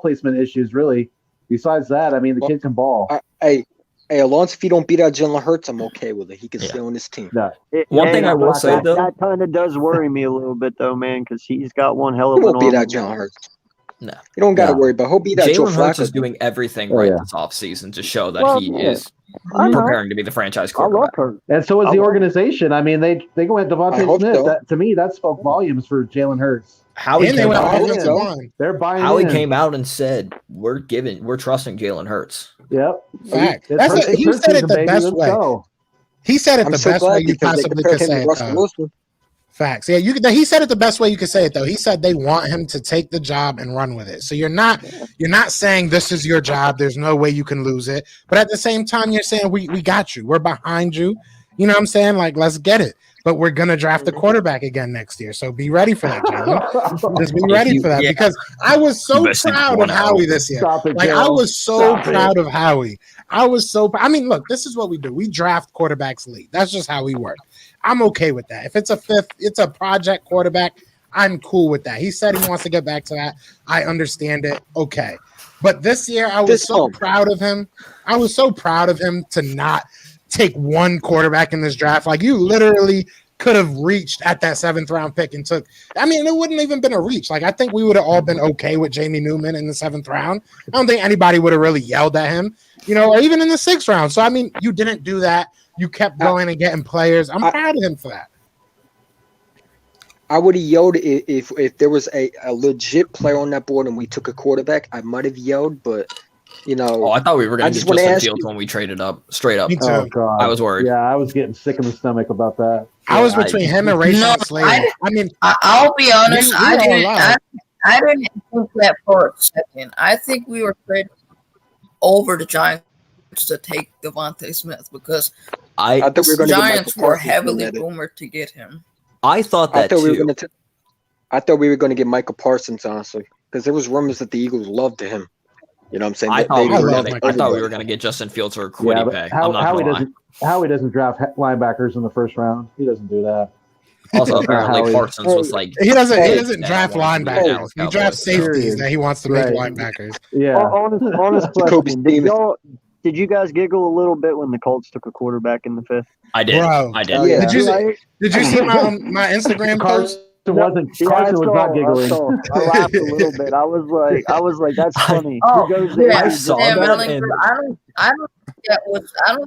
placement issues, really. Besides that, I mean, the kid can ball.
Hey, as long as if you don't beat out Jalen Hurts, I'm okay with it. He can stay on this team.
No.
One thing I will say, though,
that kind of does worry me a little bit, though, man, because he's got one hell
He
of an
won't beat
arm.
out Jalen Hurts.
No.
You don't got to worry about. He'll beat out Joe
Jalen Hurts is
Flacco.
doing everything
Oh,
right
yeah.
this offseason to show that
Well,
he
yeah.
is
I know.
preparing to be the franchise
I love
quarterback.
her.
And so is
I
the
love-
organization. I mean, they went
I
Devontae
hope
Smith.
so.
That, to me, that spoke volumes for Jalen Hurts.
Howie
And they
came
went
out,
offensive
so.
line.
They're buying
Howie
in.
came out and said, "We're trusting Jalen Hurts."
Yep.
Fact.
It's
That's
Hurts-
he
Hurts
said it
season,
the
baby.
best
Let's
way.
go.
He said it
I'm
the
so
best way
glad
you
because they
possibly
compared
could
him
say
to
it.
Russell Wilson.
Facts. Yeah, he said it the best way you could say it though. He said they want him to take the job and run with it. So you're not saying this is your job. There's no way you can lose it. But at the same time, you're saying we got you. We're behind you. You know what I'm saying? Like, let's get it. But we're gonna draft a quarterback again next year. So be ready for that, Jalen. Just be ready for that. Because I was so
Best in
proud of
1 hour.
Howie this year.
Stop it,
Like
Joe.
I was so
Stop
proud of Howie. I was so I mean, look, this is what we do. We draft quarterbacks late. That's just how we work. I'm okay with that. If it's a 5th, it's a project quarterback, I'm cool with that. He said he wants to get back to that. I understand it. Okay. But this year I was so proud of him. I was so proud of him to not take one quarterback in this draft. Like you literally could have reached at that 7th round pick and took. I mean, it wouldn't even been a reach. Like I think we would have all been okay with Jamie Newman in the 7th round. I don't think anybody would have really yelled at him, or even in the 6th round. So I mean, you didn't do that. You kept going and getting players. I'm proud of him for that.
I would have yelled if there was a legit player on that board and we took a quarterback. I might have yelled, but
Oh, I thought we were
I
going to
just
get
wanna
Justin
ask
Fields
you-
when we traded up, straight up.
Me too.
Oh God,
I was worried.
Yeah, I was getting sick in the stomach about that.
I was between him and Rayshon
No,
Slater. I mean,
I'll be honest.
we
I
all
didn't.
lied.
I didn't think that for a second. I think we were trading over the Giants to take Devontae Smith because
I thought we were
the
going to get Michael
Giants were
Parsons.
heavily
at it.
rumored to get him.
I thought
I
that
thought we were
too.
going to. I thought we were going to get Michael Parsons, honestly, because there was rumors that the Eagles loved him. You know what I'm saying?
I
They
thought we were
loved
going to. I thought we
everybody.
were going to get Justin Fields for a
Yeah,
quiddy
but
pay. I'm not
Howie
going to lie.
Howie doesn't draft linebackers in the 1st round. He doesn't do that.
Also, apparently
Howie.
Parsons was like.
he doesn't
Yeah,
draft
one of the
linebackers.
Dallas
He drafts
Cowboys, so.
safeties that he wants to make
Right.
linebackers.
Yeah.
Honest
Jacoby
question.
Stevens.
Did you guys giggle a little bit when the Colts took a quarterback in the 5th?
I did.
Bro.
I did.
Yeah.
Did you see my Instagram post?
Carson was not giggling.
I laughed a little bit. I was like, that's funny.
Oh,
Who goes
yeah,
I saw
Sam
that
Ellinger.
and-
I don't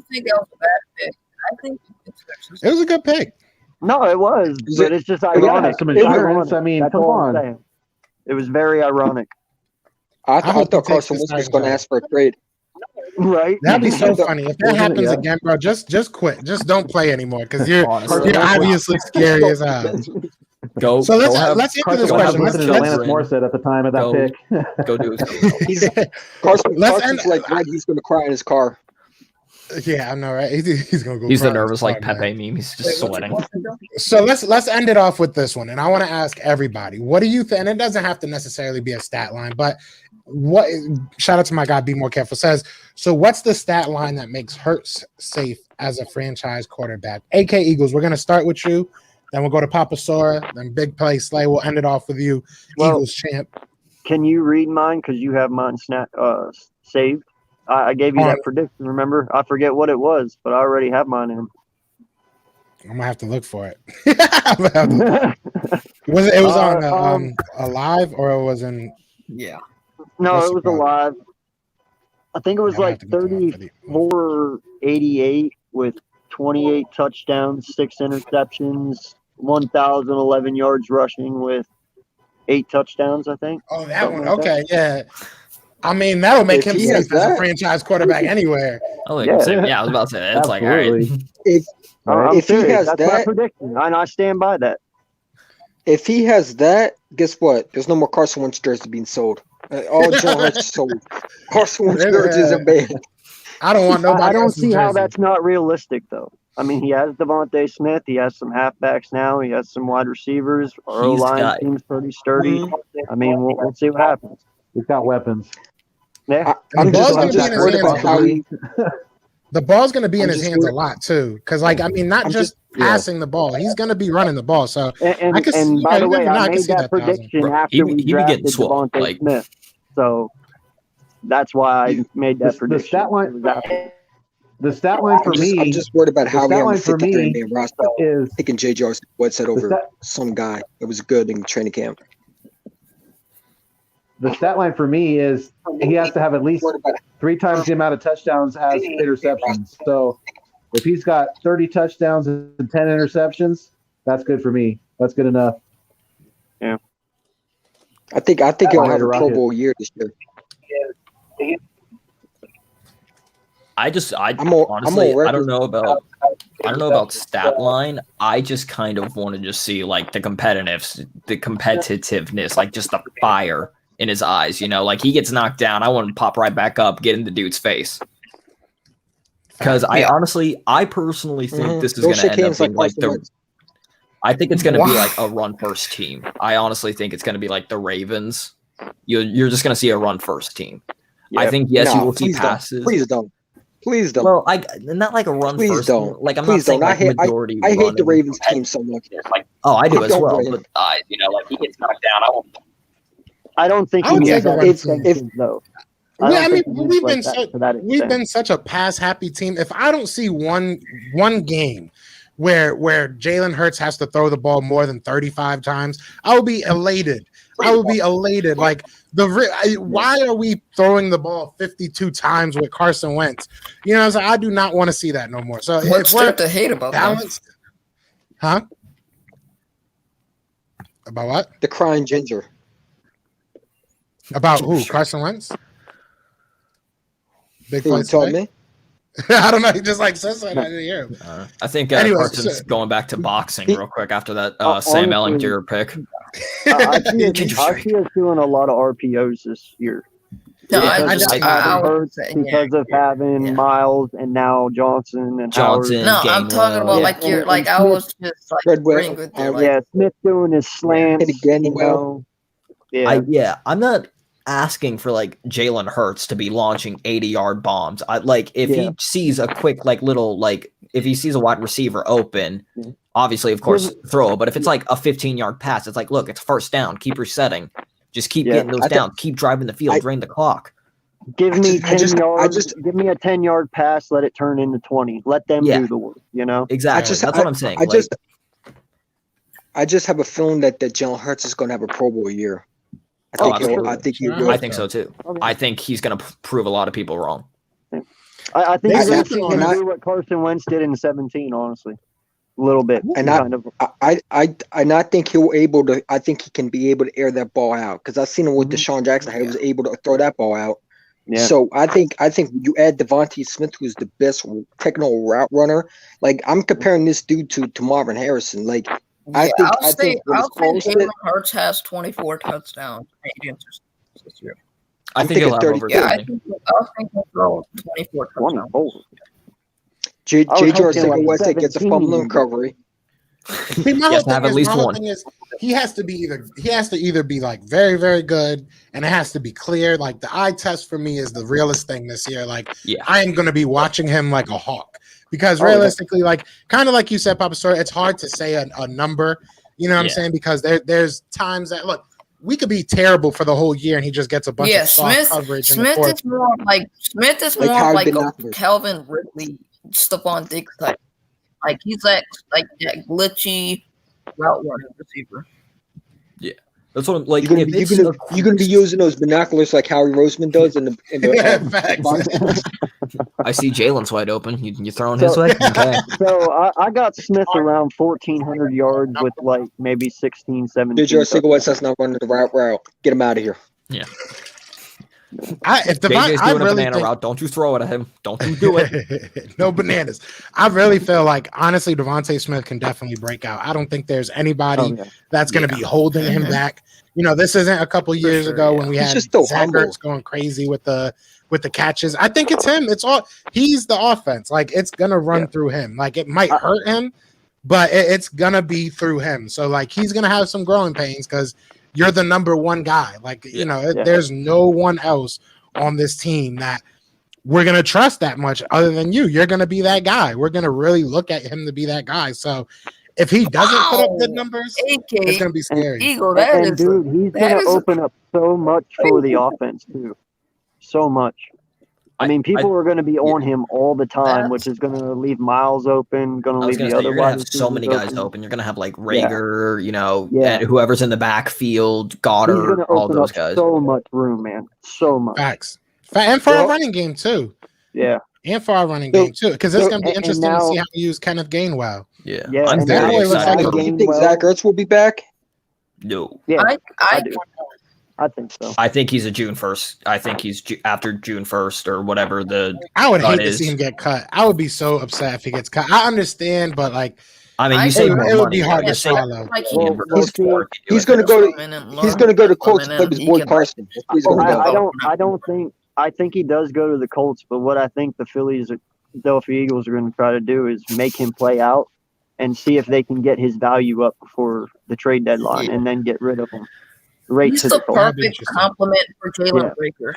think that was a bad pick. I think
It was a good pick.
No, it was,
Is
but
it-
it's just
We gotta have
ironic.
some
It was
insurance.
ironic.
I mean,
That's
come
all I'm
on.
saying. It was very ironic,
I
hope he
thought
takes
Carson
the
Wentz was
starting
going to
job.
ask for a trade.
right?
That'd be so
Yeah.
funny. If that happens
Yeah.
again, bro, just quit. Just don't play anymore because you're
Honestly.
obviously scary as hell.
Go.
So let's
go have,
answer
Carson
this
go
Wentz
have
question.
listened
Justin
to Alanis
Fields
Morissette at the time of that
Go.
pick.
Go do his.
He's Carson's
end-
like red. He's going to cry in his car.
Yeah, I know, right? He's gonna go.
He's the
cry.
nervous like
Oh, man.
Pepe meme. He's just sweating.
So let's end it off with this one, and I want to ask everybody, what do you think? And it doesn't have to necessarily be a stat line, but what? Shout out to my guy, Be More Careful says. So what's the stat line that makes Hurts safe as a franchise quarterback? AK Eagles. We're gonna start with you, then we'll go to Papa Sora, then Big Play Slay. We'll end it off with you,
Well-
Eagles champ.
Can you read mine? Because you have mine saved. I gave you that prediction, remember? I forget what it was, but I already have mine in.
I'm gonna have to look for it. Was it was on Alive or it was in?
Yeah.
No,
What's
it
the
was
problem?
alive. I think it was
I'm gonna
like
have to look it up for the-
34.88 with 28 touchdowns, 6 interceptions, 1,011 yards rushing with 8 touchdowns, I think.
Oh, that
Something
one.
like that.
Okay, yeah. I mean, that'll make
If
him
he
safe
has
as a
that-
franchise quarterback anywhere.
I like
Yeah.
yeah, I was about to say that. It's like, all right.
Absolutely.
If
I'm
if he
serious.
has
That's my
that,
prediction, and I stand by that.
if he has that, guess what? There's no more Carson Wentz jerseys being sold. All Jalen Hurts sold. Carson Wentz jerseys are banned.
I don't want nobody
I don't
else's
see how
jersey.
that's not realistic, though. I mean, he has Devontae Smith. He has some halfbacks now. He has some wide receivers. Our
He's
O-line
got-
seems pretty sturdy.
Mhm.
I mean, we'll see what happens.
He's got weapons.
Yeah.
I'm
ball's
just,
gonna
I'm
be
just
in his
worried
hands
about
a
how
lot.
he.
The ball's going to be in
I'm
his
just
hands a
worried-
lot too, because like I mean, not
I'm
just passing the ball, he's going to be running the ball. So
And,
I could see-
and by
yeah,
the way,
no, I
I
can
made
see
that
that 1,000.
prediction
Bro,
after
he
we
be getting
drafted
swooped,
Devontae
like-
Smith. So that's why I made that
The
prediction.
stat line-
It was after.
The stat line for
I'm
me
just worried about how
stat
he on the
line for
53
me
man roster
is
picking J.J. Whiteside over
stat-
some guy that was good in training camp.
the stat line for me is he has to have at least 3 times the amount of touchdowns as interceptions. So if he's got 30 touchdowns and 10 interceptions, that's good for me. That's good enough.
I think he'll
Fire
have
the
a Pro
Rocket.
Bowl year this year. I'm all
honestly, I
record.
don't know about stat line. I just kind of want to just see like the competitiveness, like just the fire in his eyes. You know, like he gets knocked down, I want him to pop right back up, get in the dude's face. Because I personally think this is
Go
going to
shake
end up
hands
being
like
like
Carson
the.
Wentz.
I think it's going to be
Wow.
like a run first team. I honestly think it's going to be like the Ravens. You're just going to see a run first team. I
Yep.
think yes, you
Nah,
will see
please
passes.
don't. Please don't.
Well, not like a run
Please
first.
don't.
Like I'm
Please
not saying
don't.
like majority.
I hate the
running.
Ravens team so much.
Oh, I do
I
as
don't
well.
blame
But
him.
you know, like he gets knocked down.
I don't think
I would
he
take
needs
a
that
run
extension, though.
Yeah, I
don't
mean,
think he needs
we've
like
been
that to that
we've
extent.
been such a pass happy team. If I don't see one game where Jalen Hurts has to throw the ball more than 35 times, I will be elated. I will be elated. Like why are we throwing the ball 52 times with Carson Wentz? You know, so I do not want to see that no more. So
What's
if we're
there to hate about that?
balanced, huh? About what?
The crying ginger.
About who? Carson Wentz? Big
Who you
fights
told
today?
me?
I don't know. He just like says that. I didn't hear him.
I think
Anyways,
Carson's
so-
going back to boxing real quick after that
honestly,
Sam Ellinger pick.
I see us doing a lot of RPOs this year.
No,
Yeah,
I
I
just
just-
I would
Hurts
say,
because of having
Yeah.
Miles and now Johnson and
Johnson.
No, I'm talking about
Gainwell.
like
Yeah,
you're
and
like I
Smith-
was just like
Red Whale.
agreeing with you.
Yeah,
Like,
yeah, Smith doing his slants.
And again,
you know. Yeah,
I'm not asking for like Jalen Hurts to be launching 80-yard bombs. If
Yeah.
he sees a quick if he sees a wide receiver open,
Yeah.
obviously of course throw it. But if it's like a 15-yard pass, it's like, look, it's first down. Keep resetting. Just keep
Yeah.
getting those
I
down. Keep driving the field.
I-
Drain the clock.
give me
I
10 yards.
just-
give me a 10-yard pass. Let it turn into 20. Let them
Yeah.
do the work. You know.
Exactly. That's what I'm saying.
I just have a feeling that Jalen Hurts is going to have a Pro Bowl year.
Oh,
I think
absolutely.
he will.
I think so too.
Okay.
I think he's going to prove a lot of people wrong.
I think
They
he's
sleeping
going
on
to
that.
do what Carson Wentz did in 17. Honestly, a little bit.
And
kind of.
I think he'll able to. I think he can be able to air that ball out because I've seen him with Deshaun Jackson. How he was able to throw that ball out.
Yeah.
So I think you add Devontae Smith, who's the best technical route runner. Like I'm comparing this dude to Marvin Harrison. Like I think
I'll say
when it's close to-
Jalen Hurts has 24 touchdowns, 8 interceptions this year.
I
I'm
think he'll have
thinking
over
32.
Yeah, I
20.
think he'll throw 24 touchdowns.
24.
J.
I was
J.
hoping
Arcega
like
Whiteside gets a
17,
fumble
but-
recovery.
See, my
He has to have at least
my whole
one.
thing is he has to either be like very, very good, and it has to be clear. Like the eye test for me is the realest thing this year. Like
Yeah.
I am going to be watching him like a hawk because
Oh, yeah.
realistically, like kind of like you said, Papa Story, it's hard to say a number. You know what I'm
Yeah.
saying? Because there's times that look, we could be terrible for the whole year, and he just gets a bunch
Yeah,
of soft
Smith.
coverage. in the
Smith
fourth.
is more like
Like how
like
he been
a
out there.
Calvin Ridley, Stephon Diggs type. Like he's like that glitchy route running receiver.
That's what I'm like.
You're gonna,
if
be,
it's
you're,
a
gonna, you're gonna be using those binoculars like Howie Roseman does in the
Yeah, facts.
box.
I see Jalen's wide open. You throwing his
So-
way? Okay.
So I got Smith around 1,400 yards with like maybe 16, 17.
Did your single
touchdowns.
that's not running the route? Get him out of here.
If Devon,
JJ's
I
doing a
really
banana
think
route. Don't you throw it at him. Don't you do it.
no bananas. I really feel like honestly, Devontae Smith can definitely break out. I don't think there's anybody
Oh, yeah.
that's going to be holding him back. You know, this isn't a couple years
sure,
ago
yeah.
when we
He's
had
just so
Zach
humble.
Ertz going crazy with the catches. I think it's him. It's all he's the offense. Like it's gonna run through him. Like it might hurt him, but it's gonna be through him. So like he's gonna have some growing pains because you're the number one guy. Like you know, there's no one else on this team that we're gonna trust that much other than you. You're gonna be that guy. We're gonna really look at him to be that guy. So if he doesn't put up good numbers, it's gonna be scary.
Eagle, that
And
is
dude, he's
that
gonna
is-
open up so much for the offense too. So much. I mean, people are going to be on him all the time, which is going to leave Miles open, going to
I was
leave
gonna
the
say
other
you're gonna
wide
have so many
receivers
guys open. You're gonna have like Rager, you know,
Yeah.
and whoever's in the backfield,
He's going
Goddard,
to
all
open
those
up
guys.
so much room, man. So much.
Facts. And for our running game too.
Yeah.
And for our running game too. Because it's gonna be
and
interesting to
now-
see how we use Kenneth Gainwell.
Yeah,
Yeah,
I'm
and
very
now it looks
excited.
like
for
a
him.
You think Zach Ertz will be back?
No,
Yeah,
I
do. I think so.
I think he's a June 1st. I think he's after June 1st or whatever the.
I would
That
hate to
is-
see him get cut. I would be so upset if he gets cut. I understand, but like
I mean,
I
you
think
save more
it would
money.
be hard
You
to
save
swallow.
like
Well,
he
well, see,
He's going to go to the Colts to play with his boy Carson. That's where he's going to go.
I think he does go to the Colts, but what I think the Philadelphia Eagles are going to try to do is make him play out and see if they can get his value up before the trade deadline and then get rid of him. Right
He's
to
the
the Colts.
perfect compliment for Jalen
Yeah.
Breaker.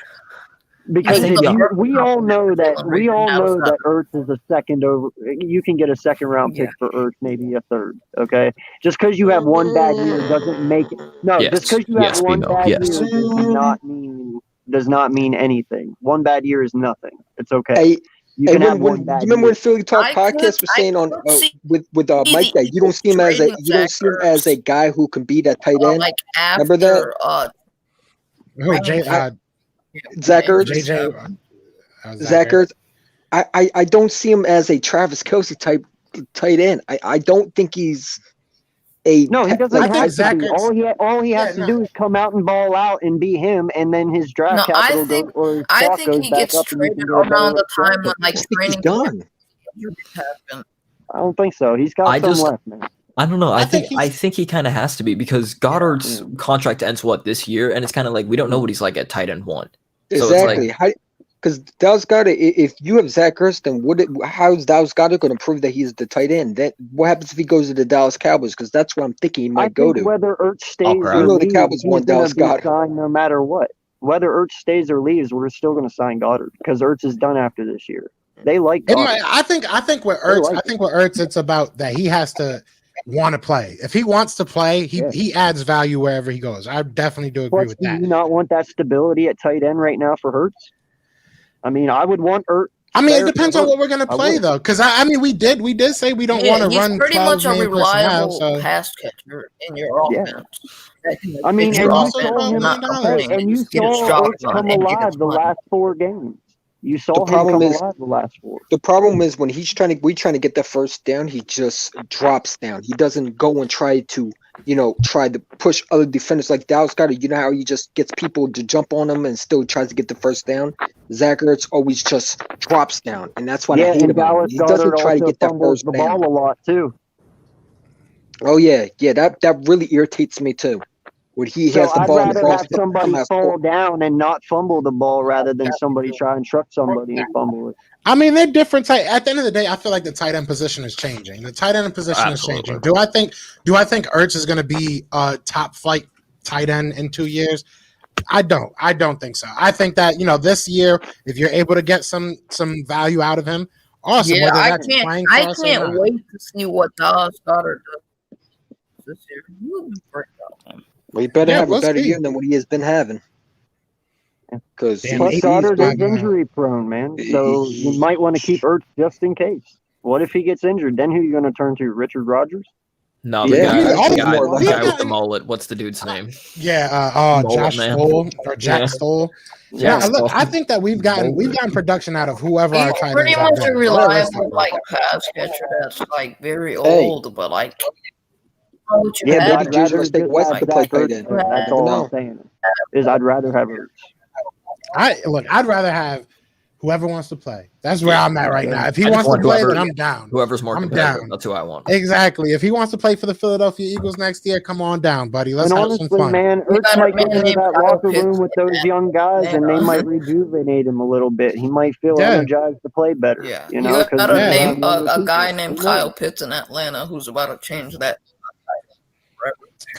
Because
I think
we all know that
Jalen
Ertz is a second over. You can get a second round pick for Ertz, maybe a third. Okay, just because you have one bad year doesn't make it. No,
Yes.
just because you have
Yes,
one
Bimo.
bad
Yes.
year does not mean anything. One bad year is nothing. It's okay.
Hey,
you
hey,
can have
when
one bad
remember when
year.
Philly Talk
I
podcast was
could
saying on
see
with Mike that you don't see him as a guy who can be that tight end.
Like after
Remember that? Zach Ertz.
JJ.
Zach Ertz. I don't see him as a Travis Kelce type tight end. I don't think he's a
No, he doesn't
I
have
think
to be.
Zach
All he has to do is come out and ball out and be him, and then his draft
No,
capital
I think-
goes or his
I
stock
think
goes
he
back
gets
up, and you can
traded
get a better
around the
draft
time when
pick.
like
I think he's
training
done.
happened.
I don't think so. He's got
I
some
just-
left, man.
I don't know.
I
I
think
think he kind of has to be because Goddard's contract ends this year, and it's kind of like we don't know what he's like at tight end one. So it's like-
Exactly. Because Dallas Goedert, if you have Zach Ertz, then how's Dallas Goedert going to prove that he's the tight end? That what happens if he goes to the Dallas Cowboys? Because that's what I'm thinking he might go to.
Whether Ertz stays
crap.
or
You know the
leaves,
Cowboys
he's
want
going
Dallas
to be
Goedert.
signed no matter what. Whether Ertz stays or leaves, we're still going to sign Goddard because Ertz is done after this year. They like
It
Goddard.
might, I think with Ertz, it's about that he has to want to play. If he wants to play, he adds value wherever he goes. I definitely do agree
Plus,
with
do
that.
you not want that stability at tight end right now for Ertz? I mean, I would want Ertz.
I mean, it
there
depends
for
on
Ertz.
what we're gonna
I
play
would.
though, because I mean, we did say we don't want to
he's
run
pretty
12
much a
man personnel.
reliable
So
pass catcher in your
Yeah.
offense. That can
I mean,
fit
and
your
you
offense,
saw him-
not
and
complaining.
And you
Just get his
saw
job
Ertz
done
come
and get
alive
his
the
money.
last 4 games. You saw
The
him
problem
come
is-
alive the last 4.
The problem is when he's trying to get the first down, he just drops down. He doesn't go and try to push other defenders like Dallas Goedert. You know how he just gets people to jump on him and still tries to get the first down. Zach Ertz always just drops down, and that's what I hate
and
about him.
Dallas
He doesn't
Goedert
try to
also
get that
fumbles
first
the
down.
ball a lot too.
Oh yeah, that really irritates me too. When he
So
has the
I'd
ball in the
rather have
cross,
somebody fall down and not fumble the ball rather than somebody try and truck somebody and fumble it.
I mean, they're different. At the end of the day, I feel like the tight end position is changing. The tight end position
Absolutely.
is changing. Do I think Ertz is going to be a top flight tight end in 2 years? I don't think so. I think that this year, if you're able to get some value out of him, awesome.
Yeah,
whether
I
that's playing for
can't. I
us or
can't
not.
wait to see what Dallas Goedert does this year. He'll break out, man.
Well, he better have
we'll
a better
see.
year than what he has been having. Because
Damn,
Plus,
he's
Goddard is
fine,
injury prone, man. So you might want to keep Ertz just in case. What if he gets injured? Then who are you going to turn to? Richard Rodgers?
No,
Yeah,
the
he's more
guy
like-
with the mullet. What's the dude's name?
Yeah,
Mullet
Josh
man.
Stoll or Jack
Yeah.
Stoll.
Jack
No, look,
Stoll.
I think that we've gotten production out of whoever our
He's
tight
pretty
ends have
much a
been.
reliable
Realistically.
like pass catcher that's like very
Hey.
old, but like what you
Yeah,
have,
maybe
I'd rather
J.J. State
just
West
have
could play
Zach
tight
Ertz
end.
there. That's
Never
all
know.
I'm saying. Is I'd rather have Ertz.
I'd rather have whoever wants to play. That's where I'm at right now. If he
I just
wants to
want
play,
whoever-
then I'm down.
Whoever's more
I'm
competitive.
down.
That's who I want.
Exactly. If he wants to play for the Philadelphia Eagles next year, come on down, buddy. Let's
And
have some
honestly,
fun.
man,
We
Ertz
got a
might get
man
into
named
that
Kyle
locker
Pitts
room with those
and
young guys, and they
Atlanta.
might rejuvenate him a little bit. He might feel
Yeah.
energized to play better.
Yeah,
You know, because
got a
Yeah.
name a
younger
guy
people.
named
Who
Kyle
knows?
Pitts in Atlanta who's about to change that.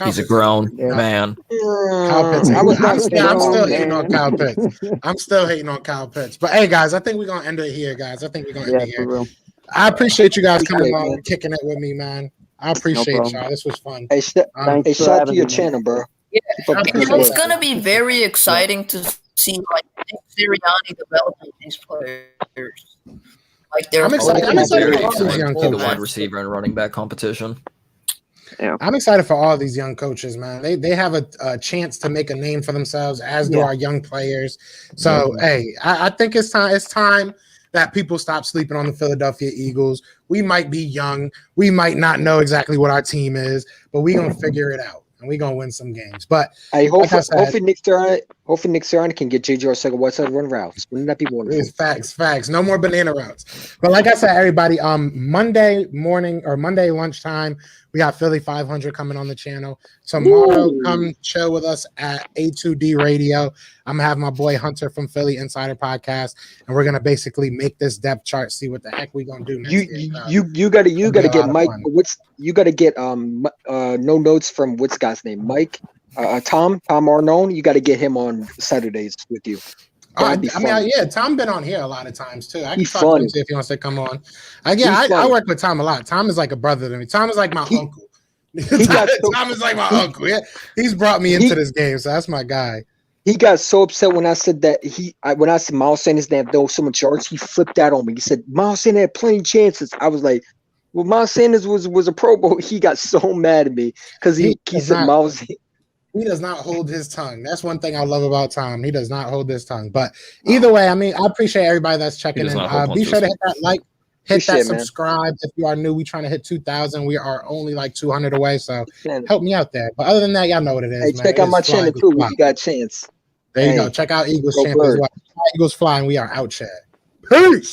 He's a grown
Yeah.
man.
Kyle Pitts.
I was
I'm
not
still
grown,
hating on
man.
Kyle Pitts. I'm still hating on Kyle Pitts. But hey, guys, I think we're gonna end it here, guys. I think we're gonna end
Yeah,
it
for
here.
real.
I appreciate you guys coming
Appreciate it,
on
man.
and kicking it with me, man. I appreciate
problem.
y'all. This was fun.
Hey, sh-
Thanks
hey,
for
shout out to
having
your
me, man.
channel, bro.
Yeah,
Keep up the
appreciate
good
it's
work.
gonna be very exciting to see like Nick Sirianni developing these players. Like they're
I'm excited-
I'm excited
for
for
all these young
the
coaches.
wide receiver and running back competition.
I'm excited for all these young coaches, man. They have a chance to make a name for themselves, as do
Yeah.
our young players. So, hey, I think it's time. It's time that people stop sleeping on the Philadelphia Eagles. We might be young, we might not know exactly what our team is, but we're gonna figure it out and we're gonna win some games. But
Hey,
like I said-
hopefully Nick Sirianni can get J.J. Arcega-Whiteside run routes. Wouldn't that be wonderful?
it's facts. No more banana routes. But like I said, everybody, Monday morning or Monday lunchtime, we got Philly 500 coming on the channel. Tomorrow, come chill with us at A2D Radio. I'm gonna have my boy Hunter from Philly Insider Podcast, and we're gonna basically make this depth chart, see what the heck we gonna do next year.
You gotta
be a
get
lot of
Mike.
fun.
You gotta get no notes from what's the guy's name, Mike, Tom Arnone. You gotta get him on Saturdays with you. That'd be fun.
Yeah, Tom been on here a lot of times too. I can
He's
talk to him
funny.
see if he wants to come on.
He's
I
funny.
work with Tom a lot. Tom is like a brother to me. Tom is like my uncle.
got so-
Tom is like my uncle. Yeah, he's brought me into this game, so that's my guy.
He got so upset when I said that when I said Miles Sanders didn't have so much yards. He flipped out on me. He said Miles Sanders had plenty of chances. I was like, well, Miles Sanders was a Pro Bowl. He got so mad at me because he
does
said
not-
Miles.
He does not hold his tongue. That's one thing I love about Tom. He does not hold his tongue. But either way, I mean, I appreciate everybody that's checking
does
in.
not hold
Be
punches.
sure to hit that like, hit
Appreciate
that
it, man.
subscribe. If you are new, we trying to hit 2,000. We are only like 200 away, so
Man,
help me out there. But other than that, y'all know what it is.
hey,
man.
check
It
out
is
my
Fly
channel
Eagles
too
Fly.
if you got a chance.
There you
Hey,
go. Check out Eagles
go
Champ as
Bird.
well. Fly Eagles Fly, and we are out, chat. Peace.